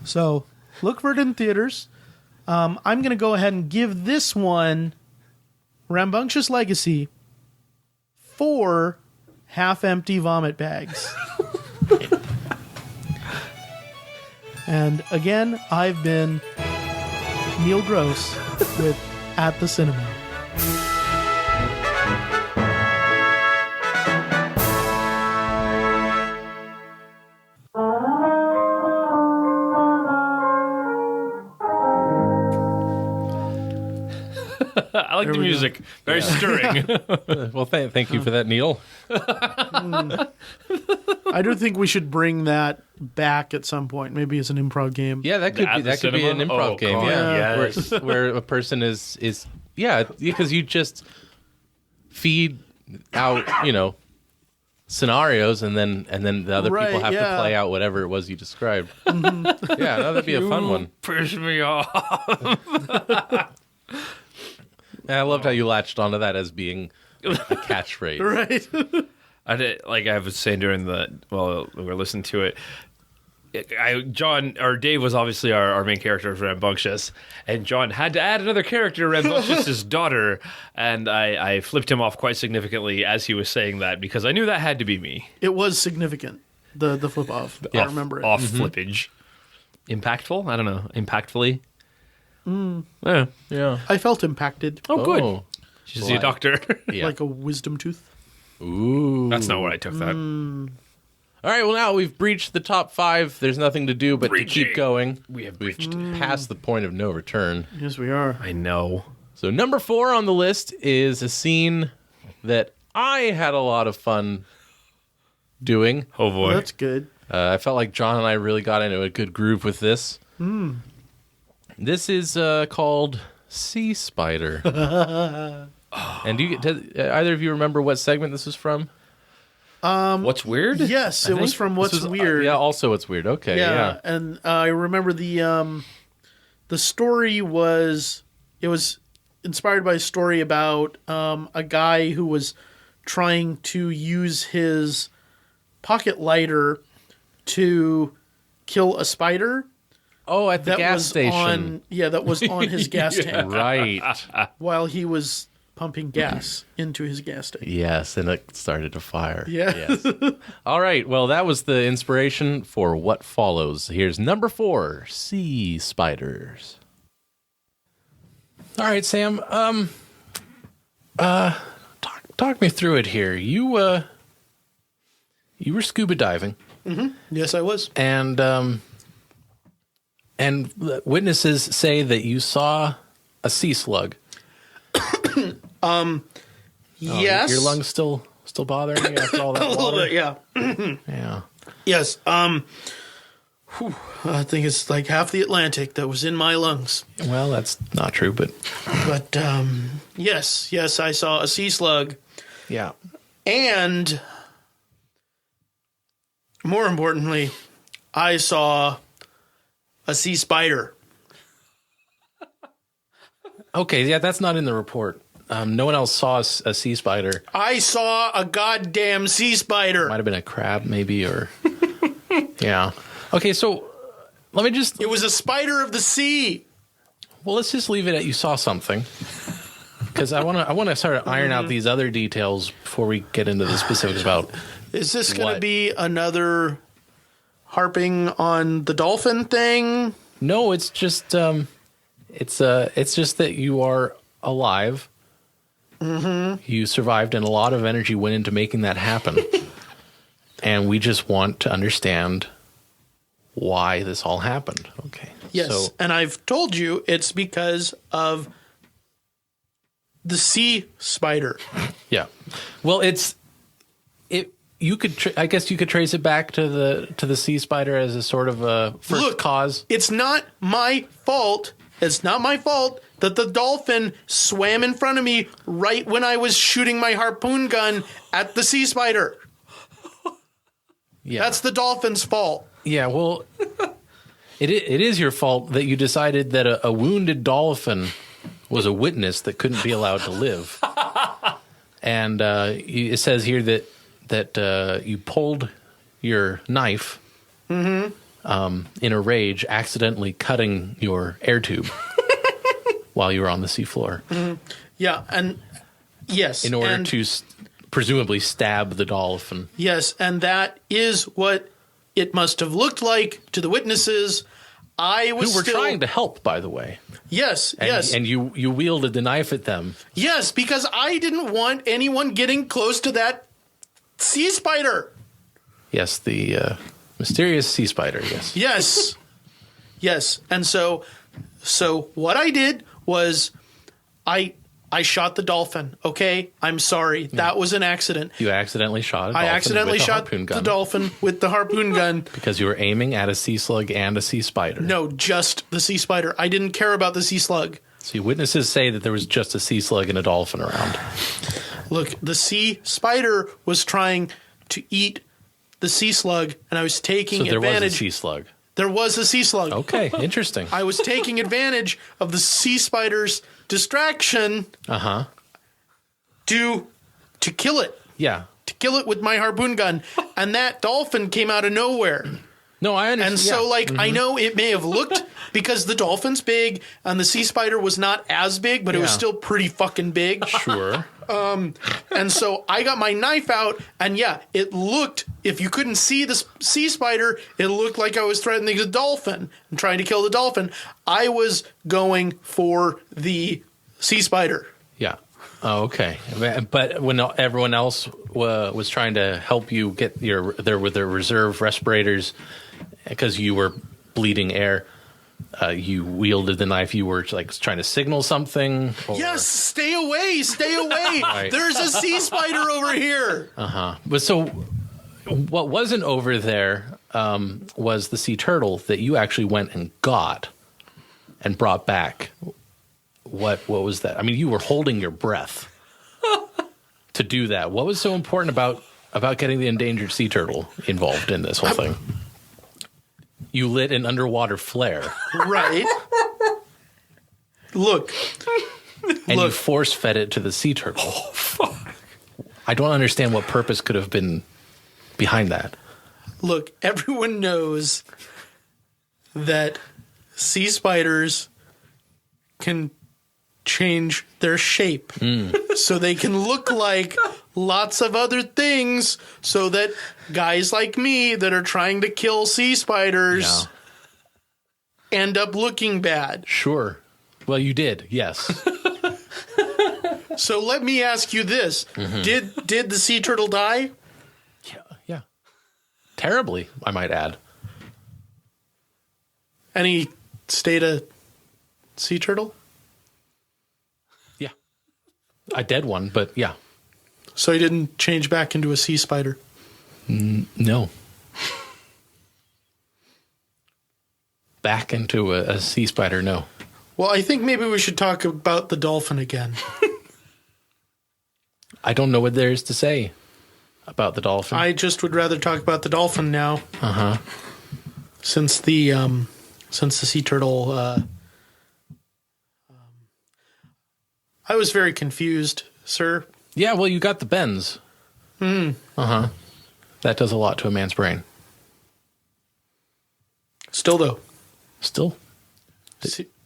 So look for it in theaters. I'm going to go ahead and give this one, Rambunctious Legacy, 4 half-empty vomit bags. And again, I've been Neil Gross with At the Cinema. I like the music. Very stirring. Well, thank you for that, Neil. I do think we should bring that back at some point, maybe as an improv game. Yeah, that could At be the that could be an cinema? improv Oh, game. God, Yeah, yes. where a person is because you just feed out scenarios and then the other Right, people have yeah. to play out whatever it was you described. Yeah, that'd be a fun one. Push me off. And I loved how you latched onto that as being a catchphrase. Right. I did, like I was saying during while we were listening to it. Dave was obviously our main character of Rambunctious, and John had to add another character, Rambunctious's daughter, and I flipped him off quite significantly as he was saying that because I knew that had to be me. It was significant, the flip off. I remember it. Off flippage. Impactful? I don't know. Impactfully? Yeah. Yeah. I felt impacted. Oh, good. Oh. She's a doctor. Yeah. Like a wisdom tooth. Ooh. That's not what I took that. All right, well, now we've breached the top 5. There's nothing to do but to keep going. We have We've breached. passed the point of no return. Yes, we are. I know. So number 4 on the list is a scene that I had a lot of fun doing. Oh, boy. That's good. I felt like John and I really got into a good groove with this. This is called Sea Spider. And either of you remember what segment this was from? What's weird? Yes, it was from What's This was, Weird. yeah, also What's Weird. Okay, yeah. And I remember the story was inspired by a story about a guy who was trying to use his pocket lighter to kill a spider. Oh, at the That gas was station. that was on his gas tank Right. while he was pumping gas into his gas tank. Yes, and it started to fire. Yeah. Yes. All right. Well, that was the inspiration for what follows. Here's number 4, Sea Spiders. All right, Sam. Talk me through it here. You were scuba diving, Yes, I was. and witnesses say that you saw a sea slug. Yes. Your lungs still bothering you after all that a little water? bit, yeah. Yeah. Yes. I think it's like half the Atlantic that was in my lungs. Well, that's not true, but But yes, I saw a sea slug, yeah. and more importantly, I saw a sea spider. Okay, yeah, that's not in the report. No one else saw a sea spider. I saw a goddamn sea spider. Might have been a crab, maybe, or yeah. Okay, so let me just. It was a spider of the sea. Well, let's just leave it at you saw something, because I want to sort of iron out these other details before we get into the specifics about. Is this going to What? be another harping on the dolphin thing? No, it's just it's just that you are alive. Mm-hmm. You survived, and a lot of energy went into making that happen. And we just want to understand why this all happened. Okay. Yes, So, and I've told you it's because of the sea spider. yeah. Well, you could I guess you could trace it back to the sea spider as a sort of a first Look, cause. It's not my fault. It's not my fault that the dolphin swam in front of me right when I was shooting my harpoon gun at the sea spider. Yeah. That's the dolphin's fault. Yeah, well, it is your fault that you decided that a wounded dolphin was a witness that couldn't be allowed to live. And it says here that you pulled your knife in a rage, accidentally cutting your air tube while you were on the seafloor Yeah, and yes. in order and to presumably stab the dolphin. Yes, and that is what it must have looked like to the witnesses. I was Who were trying to help, by the way. Yes, And, yes. And you wielded the knife at them. Yes, because I didn't want anyone getting close to that sea spider. Yes, the mysterious sea spider, yes. Yes. Yes. And so what I did was I shot the dolphin, okay? I'm sorry. That was an accident. You accidentally shot a dolphin I accidentally with a shot harpoon the gun. dolphin with the harpoon gun. Because you were aiming at a sea slug and a sea spider. No, just the sea spider. I didn't care about the sea slug. See, witnesses say that there was just a sea slug and a dolphin around. Look, the sea spider was trying to eat the sea slug, and I was taking So there advantage. was a sea slug. There was a sea slug. Okay, interesting. I was taking advantage of the sea spider's distraction Uh-huh. to kill it. Yeah. To kill it with my harpoon gun. And that dolphin came out of nowhere. No, I understand. And so, I know it may have looked because the dolphin's big and the sea spider was not as big, but it was Yeah. still pretty fucking big. Sure. And so I got my knife out, and yeah, it looked, if you couldn't see the sea spider, it looked like I was threatening the dolphin and trying to kill the dolphin. I was going for the sea spider. Yeah. Oh, okay. But when everyone else was trying to help you get their reserve respirators because you were bleeding air, you wielded the knife. You were like trying to signal something. Or... Yes, stay away, stay away. Right. There's a sea spider over here. But so what wasn't over there was the sea turtle that you actually went and got and brought back. What was that? I mean, you were holding your breath to do that. What was so important about getting the endangered sea turtle involved in this whole thing? You lit an underwater flare. Right. Look. And you force fed it to the sea turtle. Oh, fuck. I don't understand what purpose could have been behind that. Look, everyone knows that sea spiders can change their shape so they can look like lots of other things so that guys like me that are trying to kill sea spiders end up looking bad. Sure. Well, you did, yes. So let me ask you this. Did the sea turtle die? Yeah. Terribly, I might add. And he stayed a sea turtle? Yeah. A dead one, but yeah. So he didn't change back into a sea spider? No. Back into a sea spider, no. Well, I think maybe we should talk about the dolphin again. I don't know what there is to say about the dolphin. I just would rather talk about the dolphin now. Uh-huh. Since the sea turtle, I was very confused, sir. Yeah, well, you got the bends. Uh-huh. That does a lot to a man's brain. Still, though, Still,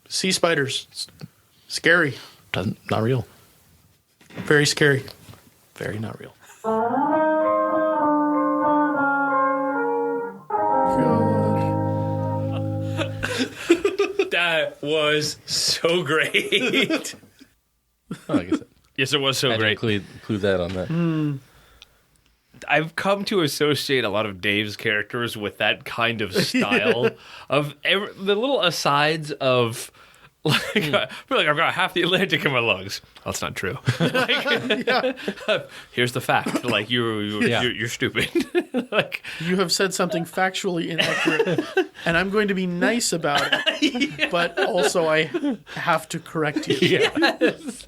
sea spiders, scary, not real. very scary. Very not real. That was so great. Oh, I guess Yes, it was so I great. include that on that. I've come to associate a lot of Dave's characters with that kind of style of the little asides of like I feel like I've got half the Atlantic in my lungs. That's not true. Here's the fact: like you're stupid. Like You have said something factually inaccurate, and I'm going to be nice about it, but also I have to correct you. yes.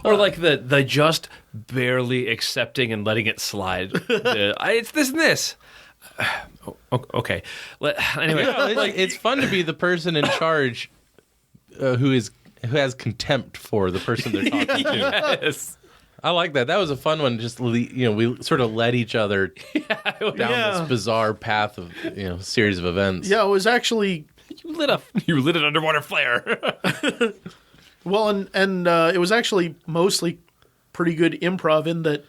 Or like the just barely accepting and letting it slide. It's this and this. Okay. Anyway, It's fun to be the person in charge who has contempt for the person they're talking to. yes. I like that. That was a fun one. Just we sort of led each other down this bizarre path of series of events. Yeah, it was actually You lit an underwater flare. well, and it was actually mostly pretty good improv in that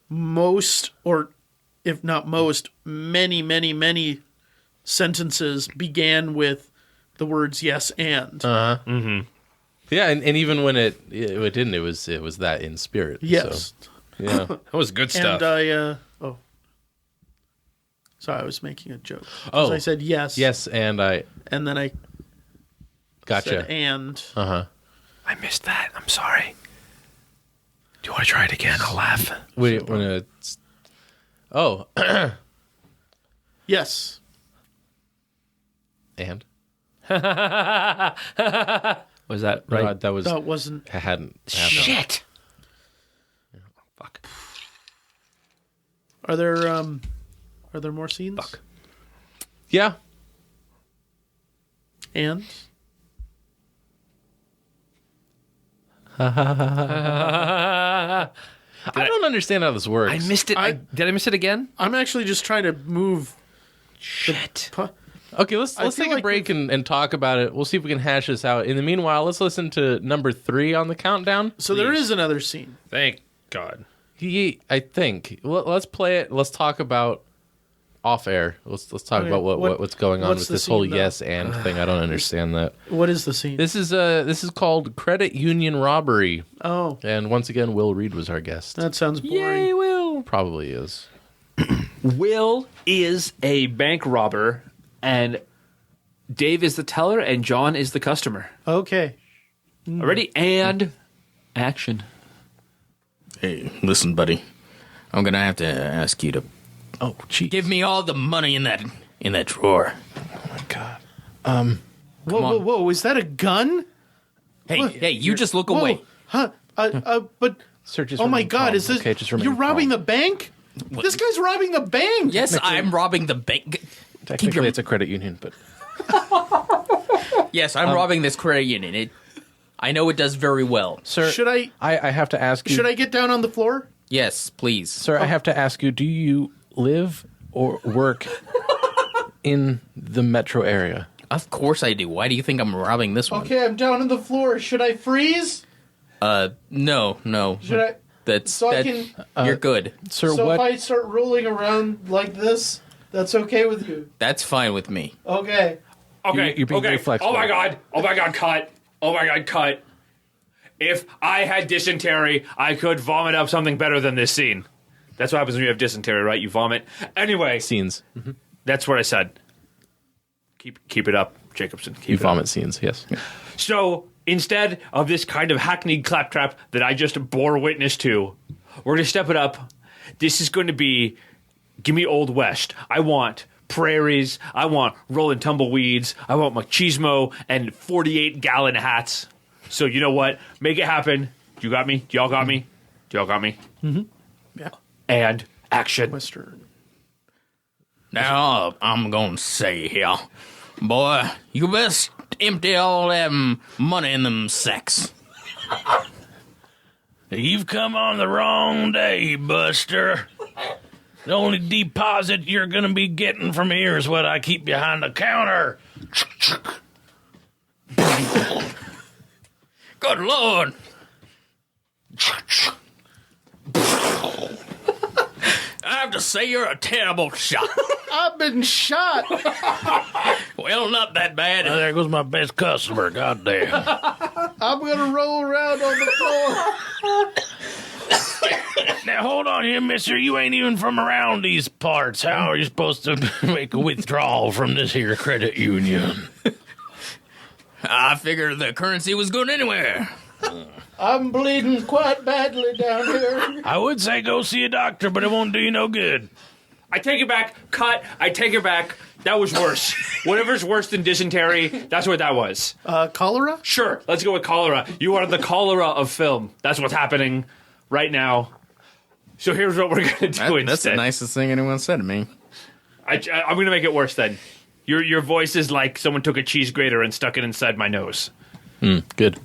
most, or if not most, many, many, many sentences began with the words yes and. Yeah, and even when it didn't, it was that in spirit. Yes. So, yeah. That was good stuff. And sorry, I was making a joke. 'Cause Oh. I said yes. Yes, and I And then I gotcha. said and. I missed that. I'm sorry. Do you want to try it again? I'll laugh. Wait, when it's Yes. and Was that right? no, that was That wasn't. hadn't happened. Shit. Fuck. Are there more scenes? Fuck. Yeah. And I don't understand how this works. I missed it. Did I miss it again? I'm actually just trying to move. Shit. Okay, let's I feel take a like break and talk about it. We'll see if we can hash this out. In the meanwhile, let's listen to number 3 on the countdown. So there is another scene. Thank God. I think. Let's play it. Let's talk about off air. Let's talk Okay, about what's going on what's with the this whole scene, though? yes and thing. I don't understand that. What is the scene? This is called credit union robbery, Oh, and once again, Will Reed was our guest. that sounds boring. Will. Probably is. Will is a bank robber, and Dave is the teller, and John is the customer. Okay. Ready? And action. Hey, listen, buddy. I'm gonna have to ask you to give me all the money in that drawer. Whoa! Is that a gun? Hey, you just look Whoa. away. Huh? But Sir, just oh my remain God! calm. Is this? Okay, just remain You're robbing calm. the bank? This guy's robbing the bank. Yes, I'm robbing the bank. Technically, it's a credit union, but Yes, I'm robbing this credit union. I know it does very well. sir, Should I have to ask you. should I get down on the floor? Yes, please. Sir, I have to ask you. Do you live or work in the metro area? Of course I do. Why do you think I'm robbing this one? Okay, I'm down on the floor. Should I freeze? No. Should I? That's So I that. can. You're good. Sir, So what? if I start rolling around like this, that's okay with you? That's fine with me. Okay. Okay. You're being very flexible. Oh my God. Cut. Oh my God, cut. If I had dysentery, I could vomit up something better than this scene. That's what happens when you have dysentery, right? You vomit. Anyway, Scenes. that's what I said. Keep it up, Jacobson. Keep You it vomit up. scenes, yes. So instead of this kind of hackneyed claptrap that I just bore witness to, we're going to step it up. This is going to be, give me Old West. I want prairies. I want rolling tumbleweeds. I want machismo and 48-gallon hats. So you know what? Make it happen. You got me? Y'all got me? Y'all got me? Yeah. And action. Western. Now I'm gonna say here, boy, you best empty all them money in them sacks. You've come on the wrong day, Buster. The only deposit you're going to be getting from here is what I keep behind the counter. Good Lord. I have to say you're a terrible shot. I've been shot. Well, not that bad. There goes my best customer, goddamn. I'm gonna roll around on the floor. Now, hold on here, mister. You ain't even from around these parts. How are you supposed to make a withdrawal from this here credit union? I figured the currency was good anywhere. I'm bleeding quite badly down here. I would say go see a doctor, but it won't do you no good. I take it back. Cut. I take it back. That was worse. Whatever's worse than dysentery, that's what that was. Cholera? Sure, let's go with cholera. You are the cholera of film. That's what's happening right now. So here's what we're gonna do instead. That's the nicest thing anyone said to me. I'm gonna make it worse then. Your voice is like someone took a cheese grater and stuck it inside my nose. Good.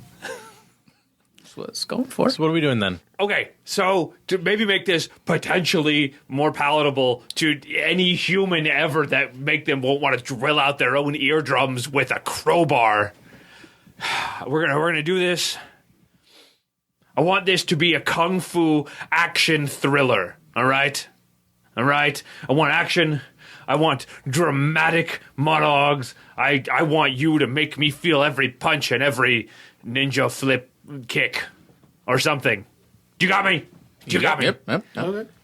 That's what it's going for. So what are we doing then? Okay, so to maybe make this potentially more palatable to any human ever that make them won't want to drill out their own eardrums with a crowbar, we're gonna do this. I want this to be a kung fu action thriller. All right? All right? I want action. I want dramatic monologues. I want you to make me feel every punch and every ninja flip kick or something. Do you got me? Do you got me? Yep.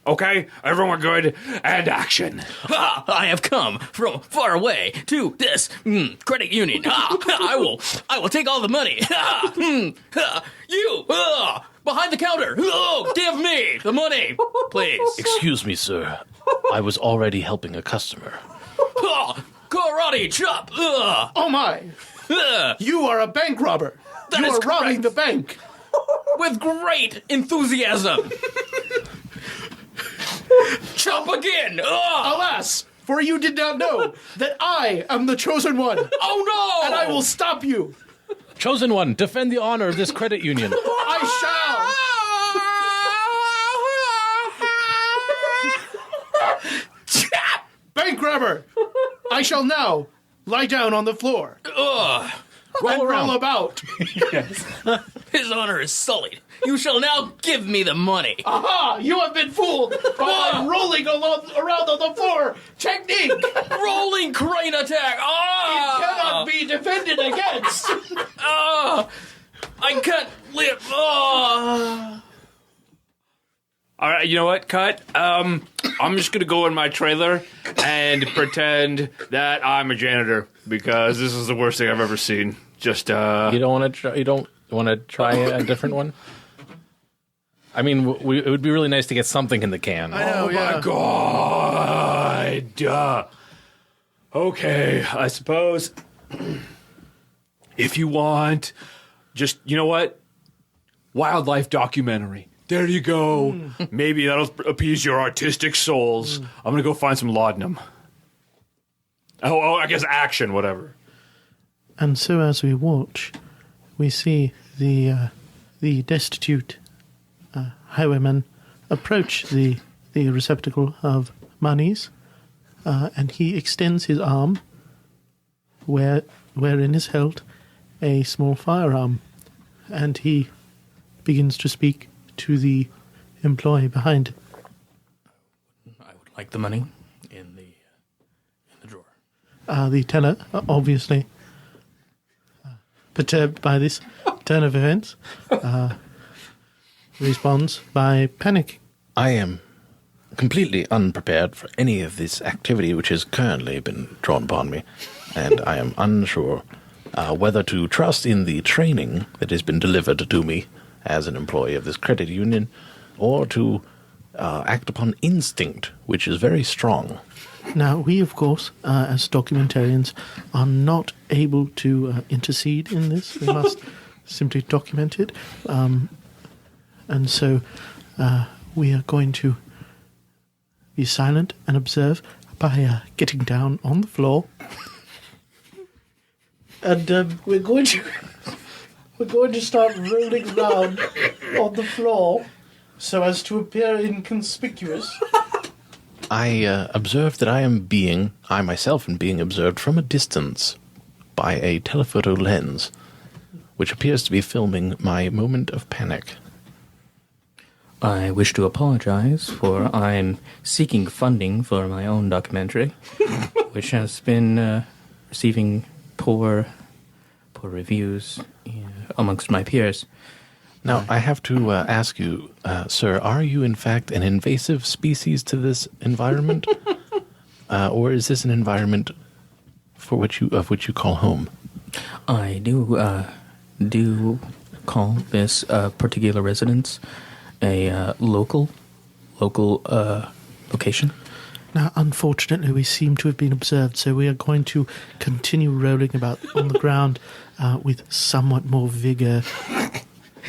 Okay, everyone good, and action. Ha! I have come from far away to this credit union. Ha! I will take all the money. Ha! You behind the counter. Give me the money, please. Excuse me, sir. I was already helping a customer. Karate chop. Oh my! You are a bank robber. You is are robbing correct. the bank. With great enthusiasm. Chop again. Alas, for you did not know that I am the chosen one, Oh no! and I will stop you. Chosen one, defend the honor of this credit union. I shall. Bank robber, I shall now lie down on the floor and roll about. His honor is sullied. You shall now give me the money. Aha! You have been fooled by my rolling around on the floor technique. Rolling crane attack. Cannot be defended against. I can't live. All right, you know what? Cut. I'm just gonna go in my trailer and pretend that I'm a janitor because this is the worst thing I've ever seen. Just You don't want to try. You don't want to try a different one. I mean, it would be really nice to get something in the can. I know, my God. Okay, I suppose if you want, just, you know what? Wildlife documentary. There you go. Maybe that'll appease your artistic souls. I'm going to go find some laudanum. Oh, I guess action, whatever. And so as we watch, we see the destitute highwayman approach the receptacle of monies, and he extends his arm, wherein is held a small firearm, and he begins to speak to the employee behind it. I would like the money in the drawer. The teller, obviously perturbed by this turn of events, responds by panicking. I am completely unprepared for any of this activity which has currently been drawn upon me, and I am unsure whether to trust in the training that has been delivered to me as an employee of this credit union, or to act upon instinct, which is very strong. Now, we, of course, as documentarians, are not able to intercede in this. We must simply document it. And so we are going to be silent and observe by getting down on the floor. And we're going to start rolling around on the floor so as to appear inconspicuous. I observe that I myself am being observed from a distance by a telephoto lens, which appears to be filming my moment of panic. I wish to apologize for I'm seeking funding for my own documentary, which has been receiving poor reviews amongst my peers. Now, I have to ask you, sir, are you in fact an invasive species to this environment? Or is this an environment of which you call home? I do call this particular residence a local location. Now, unfortunately, we seem to have been observed, so we are going to continue rolling about on the ground with somewhat more vigor.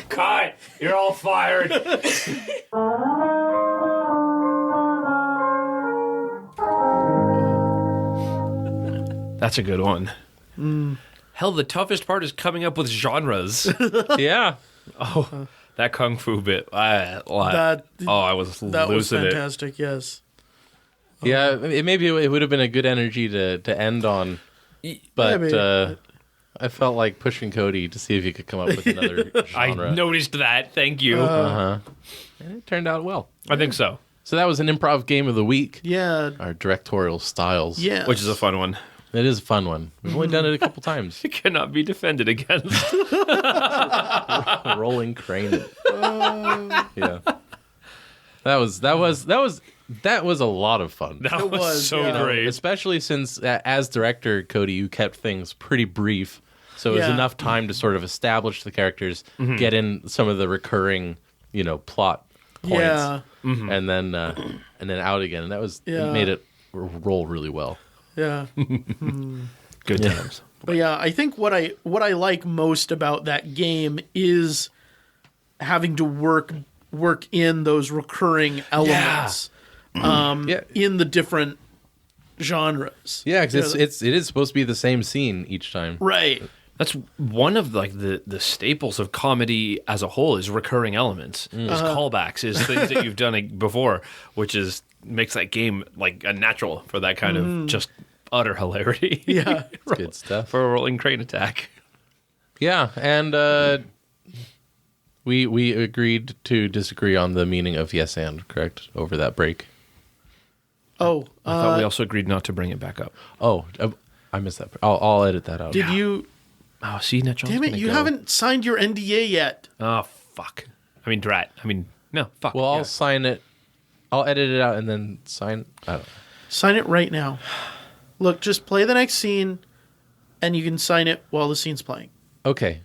Cut! You're all fired. That's a good one. Hell, the toughest part is coming up with genres. Yeah. Oh, that kung fu bit. I was losing That was it. fantastic, yes. Yeah, maybe it would have been a good energy to end on, but Maybe. I felt like pushing Cody to see if he could come up with another genre. I noticed that. Thank you. And it turned out well. I think so. So that was an improv game of the week. Yeah. Our directorial styles. Yeah. Which is a fun one. It is a fun one. We've only done it a couple times. It cannot be defended against. Rolling crane. Yeah. That was a lot of fun. That was was, so yeah. great. Especially since as director, Cody, you kept things pretty brief. So it was Yeah. enough time to sort of establish the characters, get in some of the recurring, plot points. Yeah. And then out again. And that was Yeah. it made it roll really well. Yeah. Good times. But yeah, I think what I like most about that game is having to work in those recurring elements in the different genres. Yeah, because it is supposed to be the same scene each time. Right. That's one of the staples of comedy as a whole is recurring elements, is callbacks, is things that you've done before, which makes that game like a natural for that kind of just utter hilarity. Yeah. It's good stuff. For a rolling crane attack. Yeah, and we agreed to disagree on the meaning of yes and, correct, over that break. Oh, I thought we also agreed not to bring it back up. Oh, I missed that. I'll edit that out. did you? Oh, see, Netchon's Damn it! gonna You go. haven't signed your NDA yet. Oh, fuck. I mean, drat. I mean, no, fuck. Well, I'll yeah. sign it. I'll edit it out and then sign. I don't know. Sign it right now. Look, just play the next scene, and you can sign it while the scene's playing. Okay.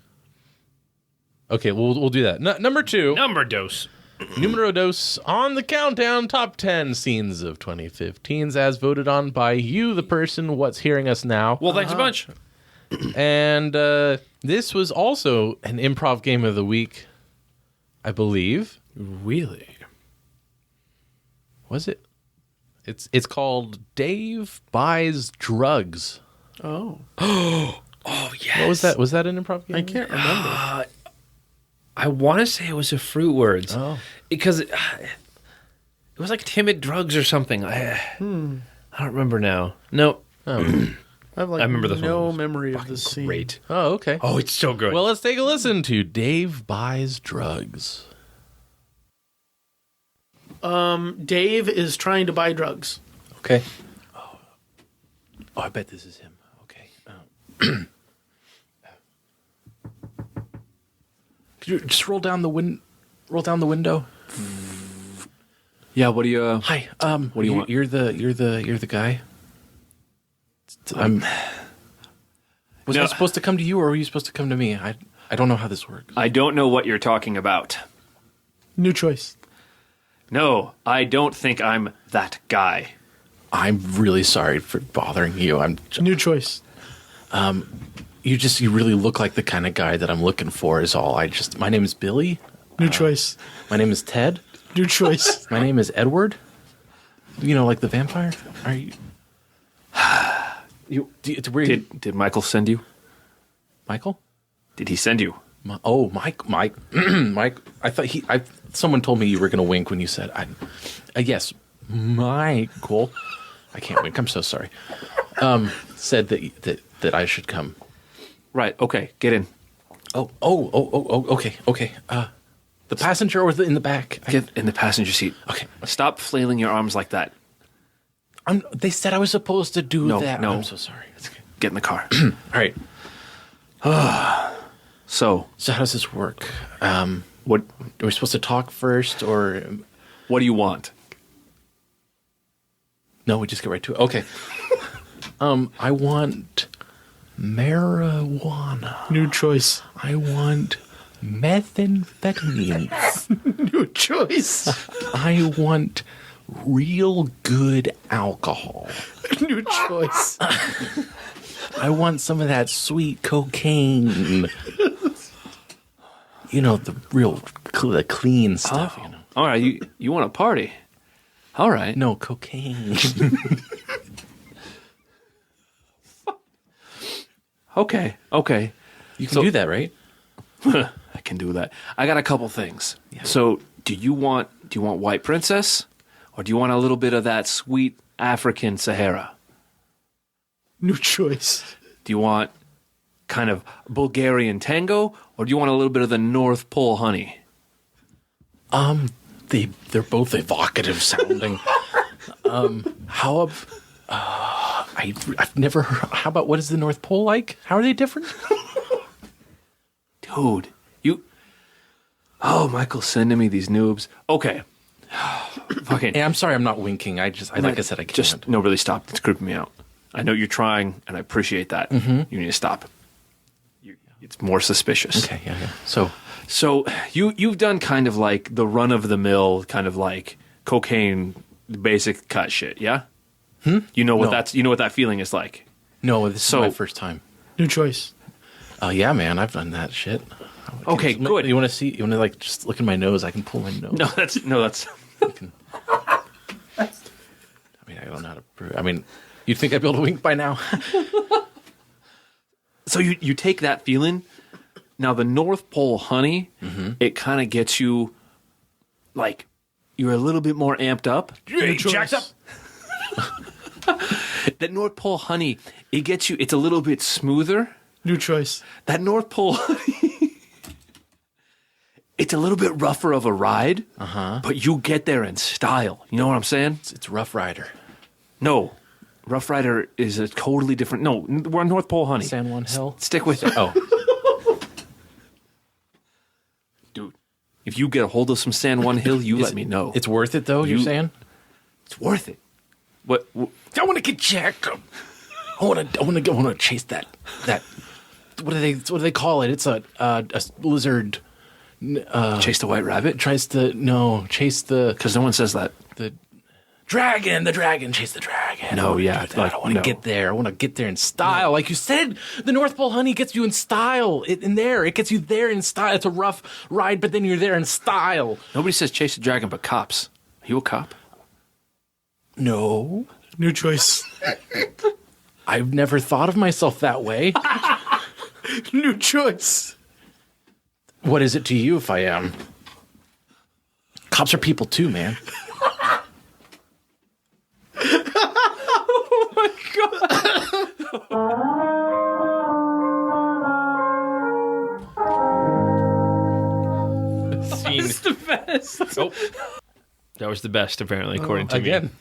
Okay, we'll do that. Number 2. Number dose. Numero dos on the countdown, top 10 scenes of 2015s as voted on by you, the person what's hearing us now. Well, thanks a bunch. And this was also an improv game of the week, I believe. Really? Was it? It's called Dave Buys Drugs. Oh, Oh, yes. What was that? Was that an improv game? I can't remember. I want to say it was a Fruit Words. Oh. Because it was like Timid Drugs or something. I don't remember now. No. I have like I remember this one. no It was memory of this scene. Great. Oh, okay. Oh, it's so good. Well, let's take a listen to Dave Buys Drugs. Dave is trying to buy drugs. Okay. Oh, I bet this is him. Okay. Could you just roll down the window? Yeah, what do you... Hi. What do you want? You're the guy. Was I No. supposed to come to you, or were you supposed to come to me? I don't know how this works. I don't know what you're talking about. New choice. No, I don't think I'm that guy. I'm really sorry for bothering you. New choice. You really look like the kind of guy that I'm looking for. Is all. My name is Billy. New choice. My name is Ted. New choice. My name is Edward. Like the vampire. Are you? Did Michael send you? Michael? Did he send you? Mike. Mike. I thought someone told me you were going to wink when you said, yes, Michael. I can't wink. I'm so sorry. Said that I should come. Right, okay, get in. Oh, okay. The passenger or in the back? Get in the passenger seat. Okay. Stop flailing your arms like that. They said I was supposed to do that. No. I'm so sorry. Get in the car. All right. So, So how does this work? what Are we supposed to talk first, or do you want? no? We just get right to it. Okay. I want marijuana. New choice. I want methamphetamines. New choice. I want real good alcohol. New choice. I want some of that sweet cocaine. The real the clean stuff. All right, you want to party? All right. No, cocaine. Okay. You can do that, right? I can do that. I got a couple things. Yeah. So, do you want White Princess, or do you want a little bit of that sweet African Sahara? New choice. Do you want kind of Bulgarian tango, or do you want a little bit of the North Pole honey? They're both evocative sounding. I've never heard. How about what is the North Pole like? How are they different? Dude, Michael's sending me these noobs. Okay. Fucking. Hey, I'm sorry, I'm not winking. Like I said, I can't. Just, no, really stop. It's creeping me out. I know you're trying, and I appreciate that. You need to stop. It's more suspicious. Okay, yeah. So you've done kind of like the run-of-the-mill, kind of like cocaine, basic cut shit, yeah? You know what that feeling is like. No, this is my first time. New choice. Oh yeah, man, I've done that shit. Okay, good. You want to see? You want to like just look at my nose? I can pull my nose. No, that's. I mean, I don't know how to prove. I mean, you'd think I'd be able to wink by now. So you take that feeling. Now the North Pole honey, it kind of gets you, like, you're a little bit more amped up. Jacked up. That North Pole honey, it gets you. It's a little bit smoother. New choice. That North Pole honey, it's a little bit rougher of a ride. But you get there in style. You know what I'm saying? It's Rough Rider. No. Rough Rider is a totally different. No, we're on North Pole honey. San Juan Hill. Stick with it. Oh. Dude, if you get a hold of some San Juan Hill, let me know. It's worth it, though. You're saying It's worth it. What I want to get jacked up. I want to chase that. What do they call it? It's a lizard. Chase the white rabbit? Chase the Because no one says that. the dragon. The dragon. Chase the dragon. No, yeah, I want to get there. I want to get there in style. Like you said, the North Pole honey gets you in style. It gets you there in style. It's a rough ride, but then you're there in style. Nobody says chase the dragon but cops. Are you a cop? No. New choice. I've never thought of myself that way. New choice. What is it to you if I am? Cops are people too, man. Oh my God. Scene. That's the best. Oh. That was the best, apparently, according to me. Again.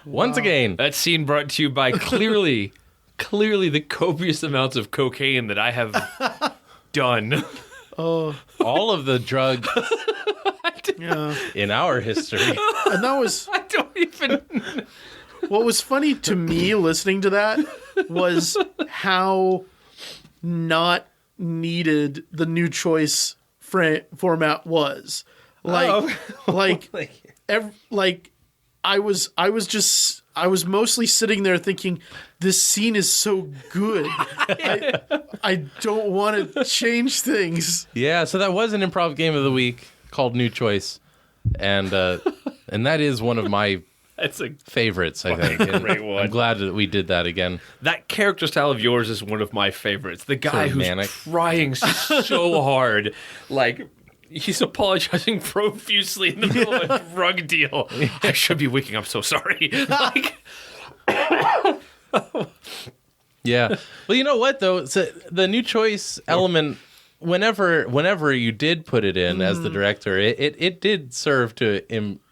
Once again. That scene brought to you by clearly the copious amounts of cocaine that I have done. All of the drugs in our history. And that was I don't even. what was funny to me listening to that was how not needed the new choice format was. I was mostly sitting there thinking, this scene is so good. I don't want to change things. Yeah, so that was an improv game of the week called New Choice. And that is one of my That's a favorites, I think. And great one. I'm glad that we did that again. That character style of yours is one of my favorites. The guy who's manic. trying so hard, like he's apologizing profusely in the middle of a drug deal. I should be waking up. So sorry. Like, Yeah. Well, you know what though? So the New Choice element, whenever you did put it in as the director, it did serve to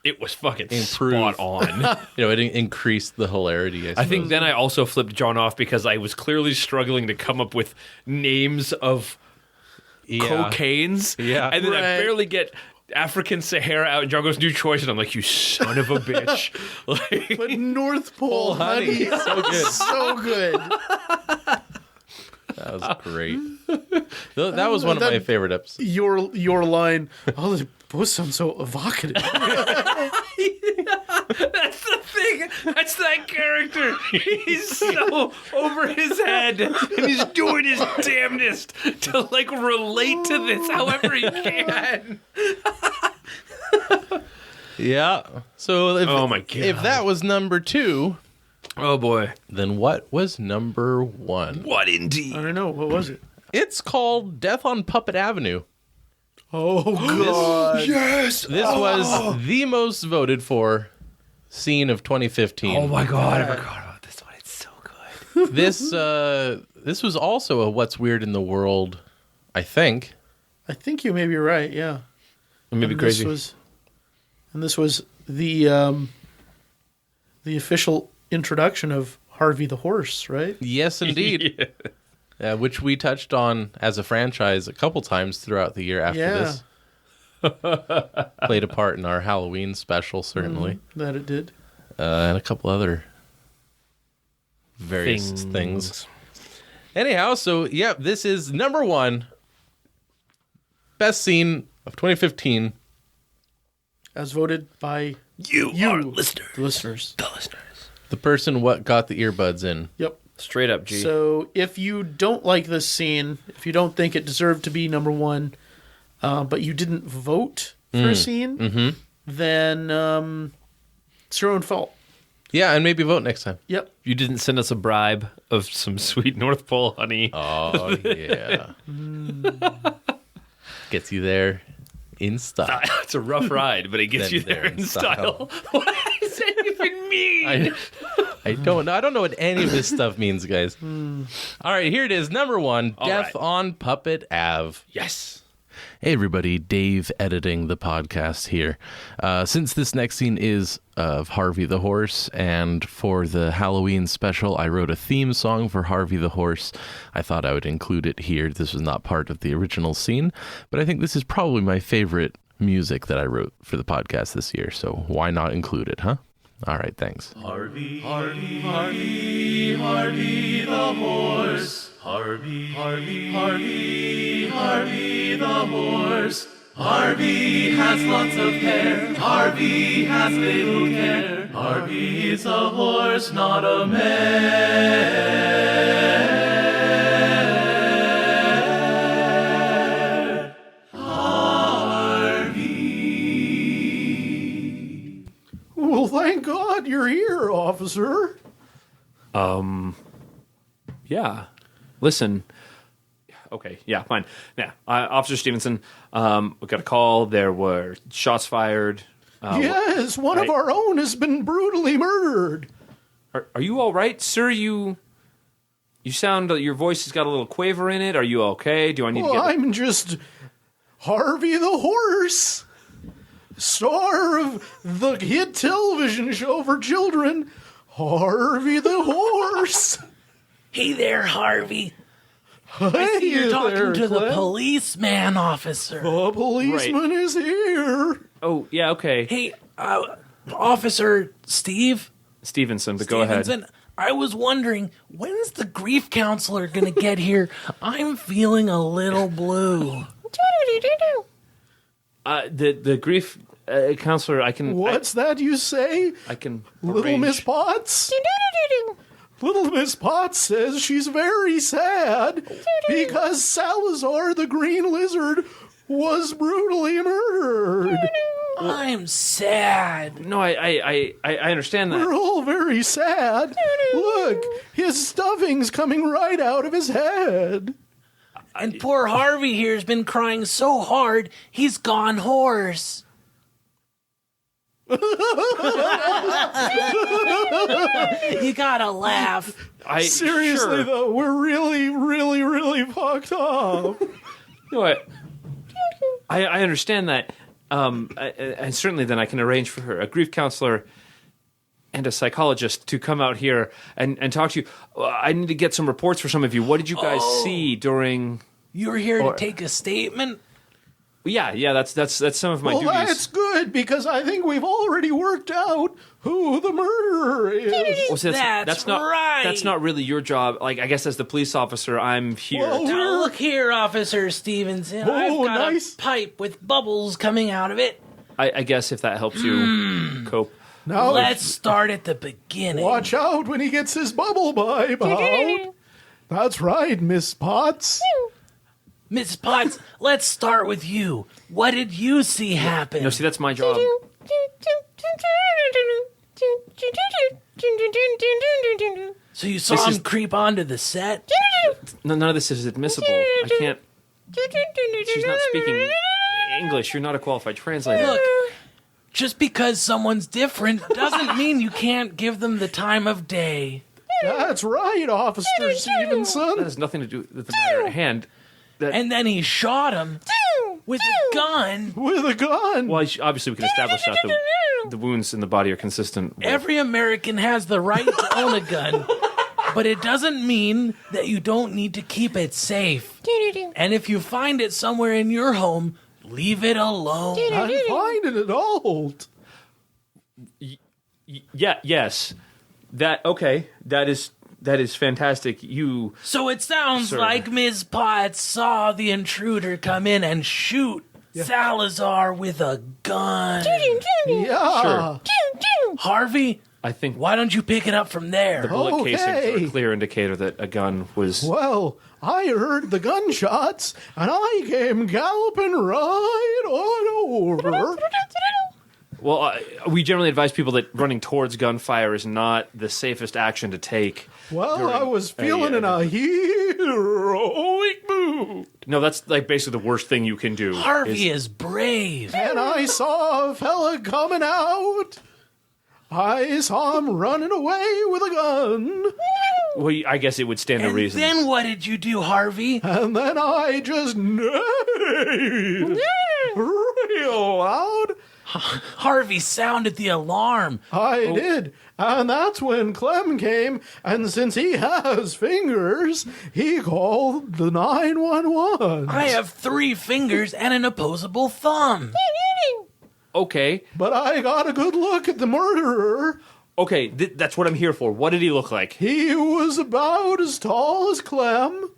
it was fucking improve. spot on. It increased the hilarity. I think then I also flipped John off because I was clearly struggling to come up with names of cocaines. Yeah. And then I barely get African Sahara out, and John goes, New Choice, and I'm like, you son of a bitch. Like, But North Pole honey, so good. so good. That was great. That was one of my favorite episodes. Your line, oh, they both sound so evocative. that's the thing. That's that character. He's so over his head, and he's doing his damnedest to like relate to this however he can. Yeah. So Oh my God. if that was number 2, Oh boy. then what was number 1? What indeed? I don't know, what was it? It's called Death on Puppet Avenue. Oh, God. Yes. This was the most voted for scene of 2015. Oh my God. I forgot about this one. It's so good. This was also a What's Weird in the World, I think. I think you may be right, yeah. Maybe crazy. This was the official introduction of Harvey the Horse, right? Yes, indeed. Which we touched on as a franchise a couple times throughout the year after this. Played a part in our Halloween special, certainly. That it did. And a couple other various things. Anyhow, so, yeah, this is number 1 best scene of 2015. As voted by You, our listener. the listeners. The listeners. The person what got the earbuds in. Yep. Straight up, G. So if you don't like this scene, if you don't think it deserved to be number 1, but you didn't vote for a scene, then it's your own fault. Yeah, and maybe vote next time. Yep. You didn't send us a bribe of some sweet North Pole honey. Oh, yeah. Gets you there in style. It's a rough ride, but it gets Then you there in style. What does that even mean? I don't know. I don't know what any of this stuff means, guys. All right, here it is. Number 1, Death on Puppet Ave. Yes. Hey, everybody. Dave editing the podcast here. Since this next scene is of Harvey the Horse, and for the Halloween special, I wrote a theme song for Harvey the Horse. I thought I would include it here. This was not part of the original scene, but I think this is probably my favorite music that I wrote for the podcast this year, so why not include it, huh? All right, thanks. Harvey, Harvey, Harvey, Harvey the horse. Harvey, Harvey, Harvey, Harvey the horse. Harvey has lots of hair. Harvey has little care. Harvey is a horse, not a man. Harvey. Well, thank God you're here, officer. Yeah. Listen. Okay. Yeah. Fine. Yeah. Officer Stevenson. We got a call. There were shots fired. Yes, one of our own has been brutally murdered. Are you all right, sir? You sound. Your voice has got a little quaver in it. Are you okay? Do I need to get? I'm just Harvey the Horse, star of the hit television show for children, Harvey the Horse. Hey there, Harvey. Hey, You're talking there, to the Clem. policeman officer. The policeman is here. Oh, yeah. Okay. Hey, Officer Stevenson, but go ahead. Stevenson, I was wondering, when's the grief counselor going to get here? I'm feeling a little blue. The grief counselor. I can. What's that you say? I can. Little arrange. Miss Potts? Little Miss Potts says she's very sad because Salazar the Green Lizard was brutally murdered. I'm sad. No, I understand that. We're all very sad. Look, his stuffing's coming right out of his head. And poor Harvey here has been crying so hard, he's gone hoarse. You gotta laugh. Seriously, sure. though, we're really, really, really fucked up. You know what? I understand that. And certainly then I can arrange for her, a grief counselor and a psychologist to come out here and talk to you. I need to get some reports for some of you. What did you guys see during... You're here to take a statement? Yeah, that's some of my Well, duties. that's good, because I think we've already worked out who the murderer is. Well, see, That's not right. That's not really your job. Like, I guess as the police officer, I'm here. Well, Now look here, Officer Stevenson. Oh, I've got nice. a pipe with bubbles coming out of it. I guess if that helps you cope. Now, Let's start at the beginning. watch out when he gets his bubble pipe out. That's right, Miss Potts. Miss Potts, let's start with you. What did you see happen? No, see, that's my job. So you saw This him is- creep onto the set? No, none of this is admissible. I can't. She's not speaking English. You're not a qualified translator. Look, just because someone's different doesn't mean you can't give them the time of day. That's right, Officer That Stevenson. has nothing to do with the matter at hand. And then he shot him with a gun. With a gun. Well, obviously we can establish that the wounds in the body are consistent. with- Every American has the right to own a gun, but it doesn't mean that you don't need to keep it safe. And if you find it somewhere in your home, leave it alone. I'm finding it old. Yes. Okay. That is fantastic. You So it sounds Sir. like Ms. Potts saw the intruder come in and shoot Salazar with a gun. Yeah. Sure. Harvey, I think why don't you pick it up from there? bullet casings are Okay. a clear indicator that a gun was. Well, I heard the gunshots, and I came galloping right on over. Well, we generally advise people that running towards gunfire is not the safest action to take. Well, I was feeling in a heroic mood, No, that's like basically the worst thing you can do. Harvey is brave. and I saw a fella coming out. I saw him running away with a gun, Well, I guess it would stand to And reason. then what did you do, Harvey? and then I just neighed real loud. Harvey sounded the alarm. I did. And that's when Clem came, and since he has fingers, he called the 911. I have 3 fingers and an opposable thumb. Okay, But I got a good look at the murderer. okay, that's what I'm here for. What did he look like? He was about as tall as Clem,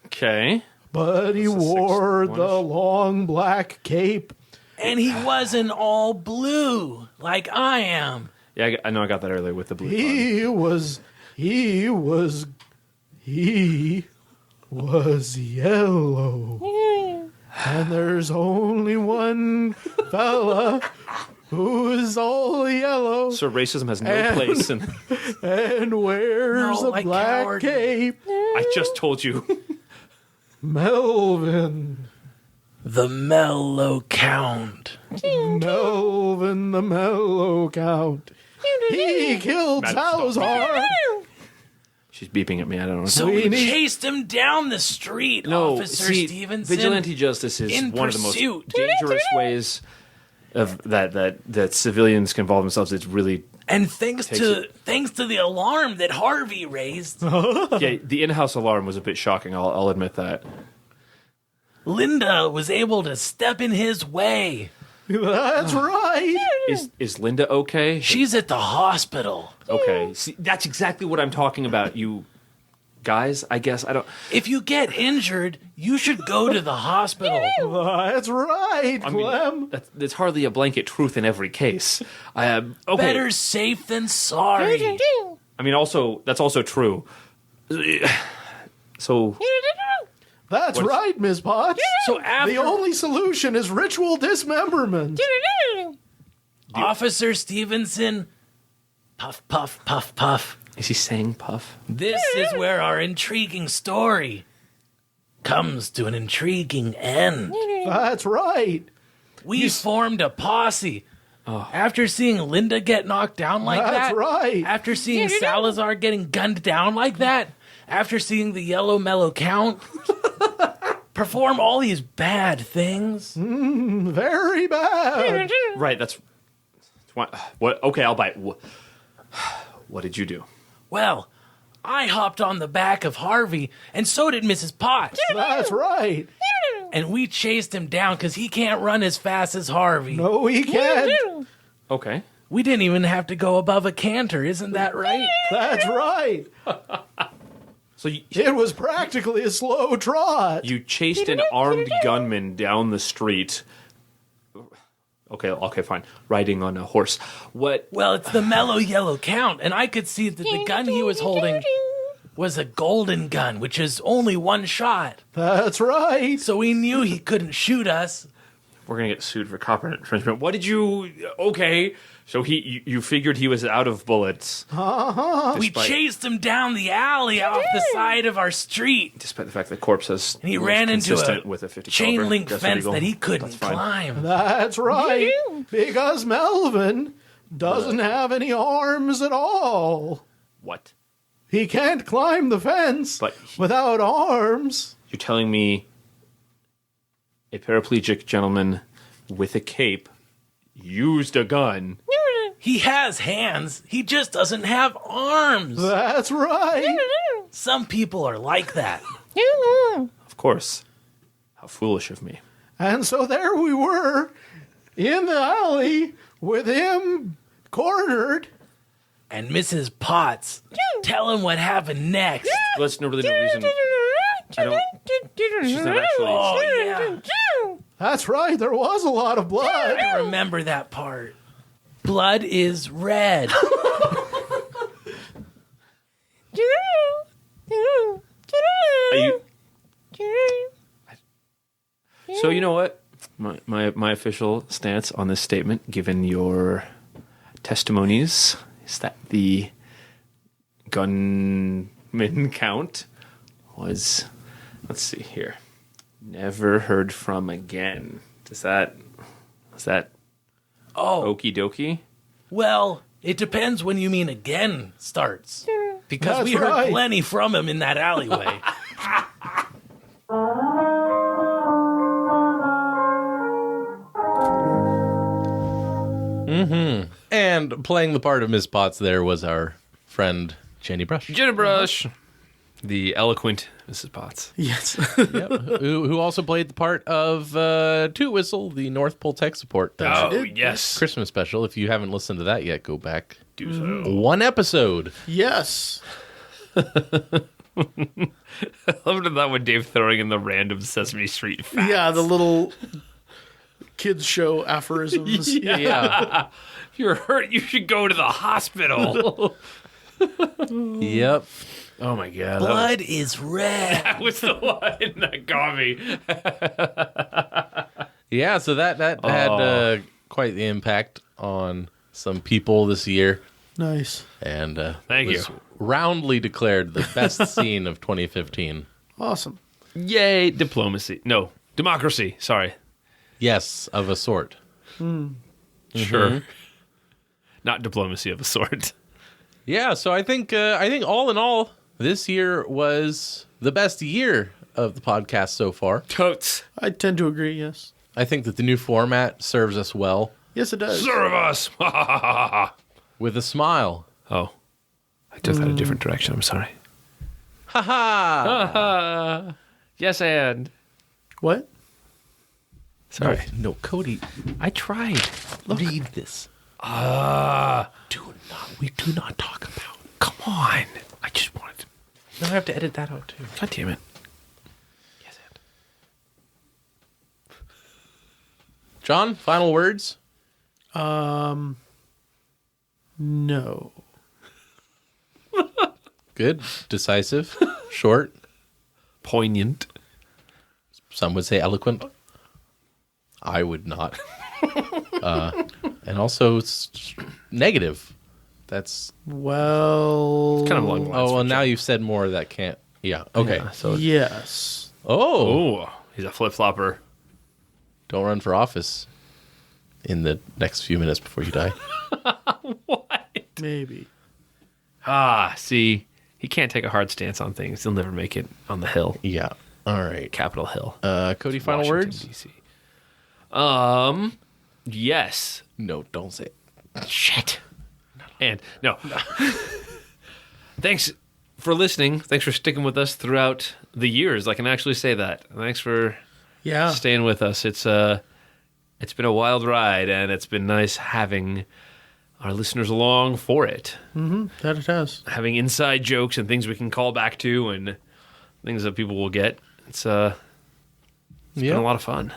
Okay. but he This is wore 6'1". the long black cape. And he wasn't all blue like I am. Yeah, I know I got that earlier with the blue. He was yellow. And there's only one fella who is all yellow So racism has no And- place, and and wears No, a like black Howard. cape. I just told you. Melvin. The Mellow Count. Melvin the Mellow Count. He killed Salazar. She's beeping at me. I don't know. So we chased him down the street, No, Officer see, Stevenson. vigilante justice is in one of the most pursuit. dangerous ways of that civilians can involve themselves. It's really And thanks to the alarm that Harvey raised, yeah. The in-house alarm was a bit shocking. I'll admit that. Linda was able to step in his way. That's right. Is Linda okay? She's at the hospital. Okay. See, that's exactly what I'm talking about. You guys, I guess I don't. If you get injured, you should go to the hospital. That's right, I mean, Clem. that's hardly a blanket truth in every case. Okay. Better safe than sorry. I mean, also that's also true. So That's What's- right, Ms. Potts. So after The only solution is ritual dismemberment. Officer Stevenson, puff, puff, puff, puff. is he saying puff? This is where our intriguing story comes to an intriguing end. That's right. We formed a posse. After seeing Linda get knocked down like That's that, right. after seeing Salazar getting gunned down like that, after seeing the Yellow Mellow Count perform all these bad things, Very bad. Right. That's what. Okay, I'll bite. What did you do? well, I hopped on the back of Harvey, and so did Mrs. Potts. That's right. And we chased him down because he can't run as fast as Harvey. No, he can't. Okay. We didn't even have to go above a canter, isn't that right? That's right. So you, It was practically a slow trot. you chased an armed gunman down the street. Okay, fine. Riding on a horse. What? Well, it's the Mellow Yellow Count, and I could see that the gun he was holding was a golden gun, which is only one shot. That's right. So we knew he couldn't shoot us. We're gonna get sued for copyright infringement. What did you? Okay, so you figured he was out of bullets. We chased him down the alley off the side of our street. Despite the fact that corpse has And he ran into consistent a with a 50 chain caliber link Desert fence Eagle. that he couldn't That's fine. climb. That's right. Because Melvin doesn't have any arms at all. What? He can't climb the fence But without arms. you're telling me a paraplegic gentleman with a cape used a gun. He has hands. He just doesn't have arms. That's right. Some people are like that. Of course. How foolish of me. And so there we were in the alley with him cornered. And Mrs. Potts, tell him what happened next. Well, that's really no reason. I don't. She's not actually. Oh, yeah. That's right, there was a lot of blood. I remember that part. Blood is red. Are you- So you know what? My official stance on this statement, given your testimonies, is that the gunman count was, let's see here, never heard from again. Is that Oh, okie dokie? well, it depends when you mean again starts. Because That's we heard right. plenty from him in that alleyway. And playing the part of Miss Potts there was our friend Jenny Brush. Jenna Brush, the eloquent Mrs. Potts. Yes. who also played the part of Toot Whistle, the North Pole tech support Oh, yes. Christmas special. If you haven't listened to that yet, go back. Do so. One episode. Yes. I loved that one, Dave throwing in the random Sesame Street facts. Yeah, the little kids show aphorisms. Yeah. If you're hurt, you should go to the hospital. Yep. Oh my god. Blood is red. That was the one that got me. Yeah, so that had quite the impact on some people this year. Nice. And Thank was you. roundly declared the best scene of 2015. Awesome. Yay, diplomacy. No, democracy. Sorry. Yes, of a sort. Sure. Not diplomacy of a sort. Yeah, so I think all in all, this year was the best year of the podcast so far. Totes. I tend to agree, yes. I think that the new format serves us well Yes, it does. Serve us. with a smile. Oh, I took that a different direction. I'm sorry. Ha ha! Yes, and. What? Sorry. No, Cody, I tried. read this. We do not talk about. Come on. I just wanted to. No, I have to edit that out too. God damn it. Yes, and. John, final words. No. Good, decisive, short. Poignant. Some would say eloquent. I would not. And also negative. That's Well. Kind of along the lines. oh well. for Now you've said more that can't. Yeah. Okay. Yeah, so. Yes. Oh, Oh, he's a flip flopper. don't run for office in the next few minutes before you die. Maybe. Ah, see, he can't take a hard stance on things. He'll never make it on the Hill, Yeah. All right. Capitol Hill. Cody, final Washington, words. D.C. Yes. No, don't say it. Shit. And no. Thanks for listening. Thanks for sticking with us throughout the years. I can actually say that. Thanks for Yeah. staying with us. It's been a wild ride, and it's been nice having our listeners along for it. That it has. Having inside jokes and things we can call back to, and things that people will get. It's been a lot of fun.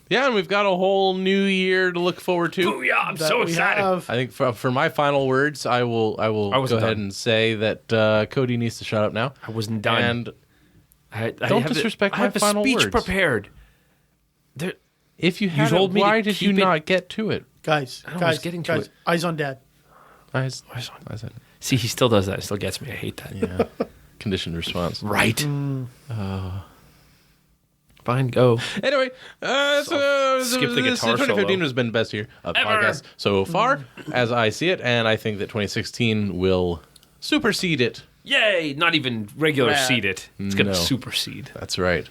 Yeah, and we've got a whole new year to look forward to. Booyah! I'm That so we excited. have. I think for my final words, I will go wasn't ahead done. and say that Cody needs to shut up now. I wasn't done. And I Don't have disrespect I my have a final speech words. prepared. There, if you had told it, me to why did you keep it- not get to it? Guys. I was Guys. getting to guys. it. Eyes on dad. I said, see, he still does that. It still gets me. I hate that. yeah. Conditioned response. Right. Fine, go. Anyway, so skip the this guitar 2015 solo. has been the best year of the Ever. podcast so far, as I see it, and I think that 2016 will supersede it Yay! Not even regular seed it. It's going to No. superseed. That's right.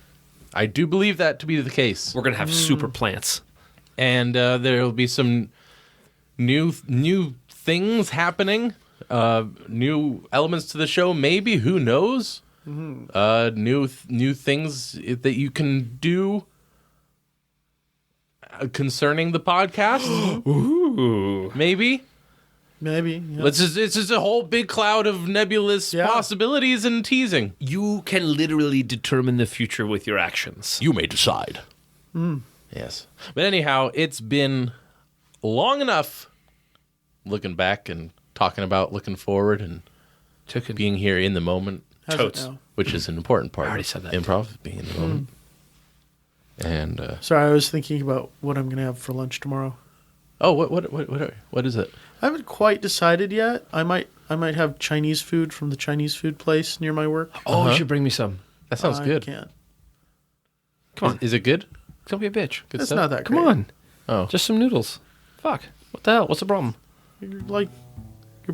I do believe that to be the case. We're going to have super plants. And there will be some new things happening, new elements to the show. Maybe, who knows? New things that you can do concerning the podcast. Ooh. Maybe. Maybe. Yeah. It's just a whole big cloud of nebulous possibilities and teasing. You can literally determine the future with your actions. You may decide. Yes. But anyhow, it's been long enough looking back and talking about looking forward and being here in the moment, How's it now? which is an important part. I already said that. Improv, being in the moment. And Sorry, I was thinking about what I'm going to have for lunch tomorrow. oh, what is it? I haven't quite decided yet. I might have Chinese food from the Chinese food place near my work. Oh, you should bring me some. That sounds I good. can't. Come on. Is it good? Don't be a bitch. Good It's stuff? not that Come great. on. Oh, Just some noodles. Fuck. What the hell? What's the problem? Your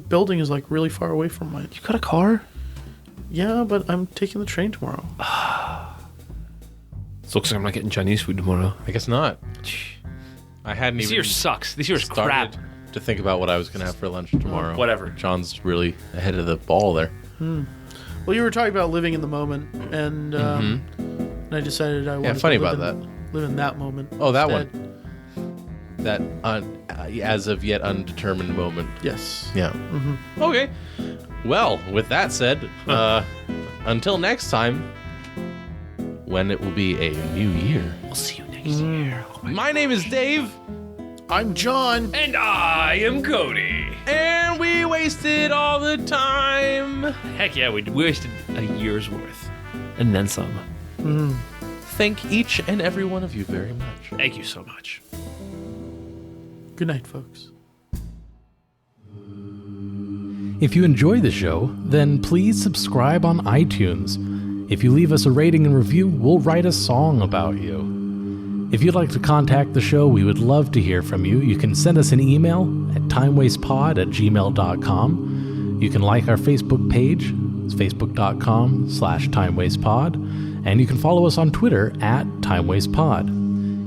building is like really far away from mine. You got a car? Yeah, but I'm taking the train tomorrow. It looks like I'm not getting Chinese food tomorrow. I guess not. I hadn't This even year sucks. This year's started crap. to think about what I was going to have for lunch tomorrow. Whatever. John's really ahead of the ball there. Well, you were talking about living in the moment, and I decided I wanted funny to live about live in that moment. Oh, that instead. one. That as of yet undetermined moment. Yes. Yeah. Okay. Well, with that said, until next time, when it will be a new year. We'll see you next year. My name is Dave, I'm John. And I am Cody. and we wasted all the time. Heck yeah, we wasted a year's worth. And then some. Thank each and every one of you very much. Thank you so much. Good night, folks. If you enjoy the show, then please subscribe on iTunes. If you leave us a rating and review, we'll write a song about you. If you'd like to contact the show, we would love to hear from you. You can send us an email at timewastepod@gmail.com. You can like our Facebook page. It's facebook.com/timewastepod. And you can follow us on Twitter @timewastepod.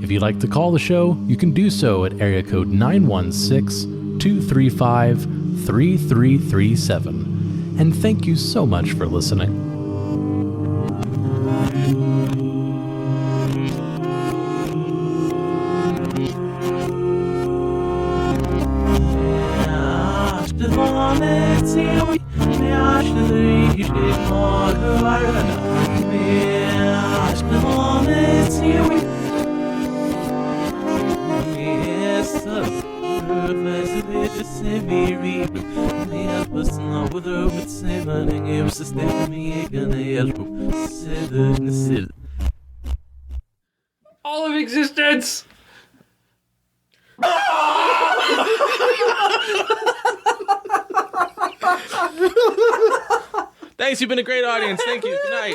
If you'd like to call the show, you can do so at area code 916-235-3337. And thank you so much for listening. All of existence! Thanks, you've been a great audience. Thank you. Good night.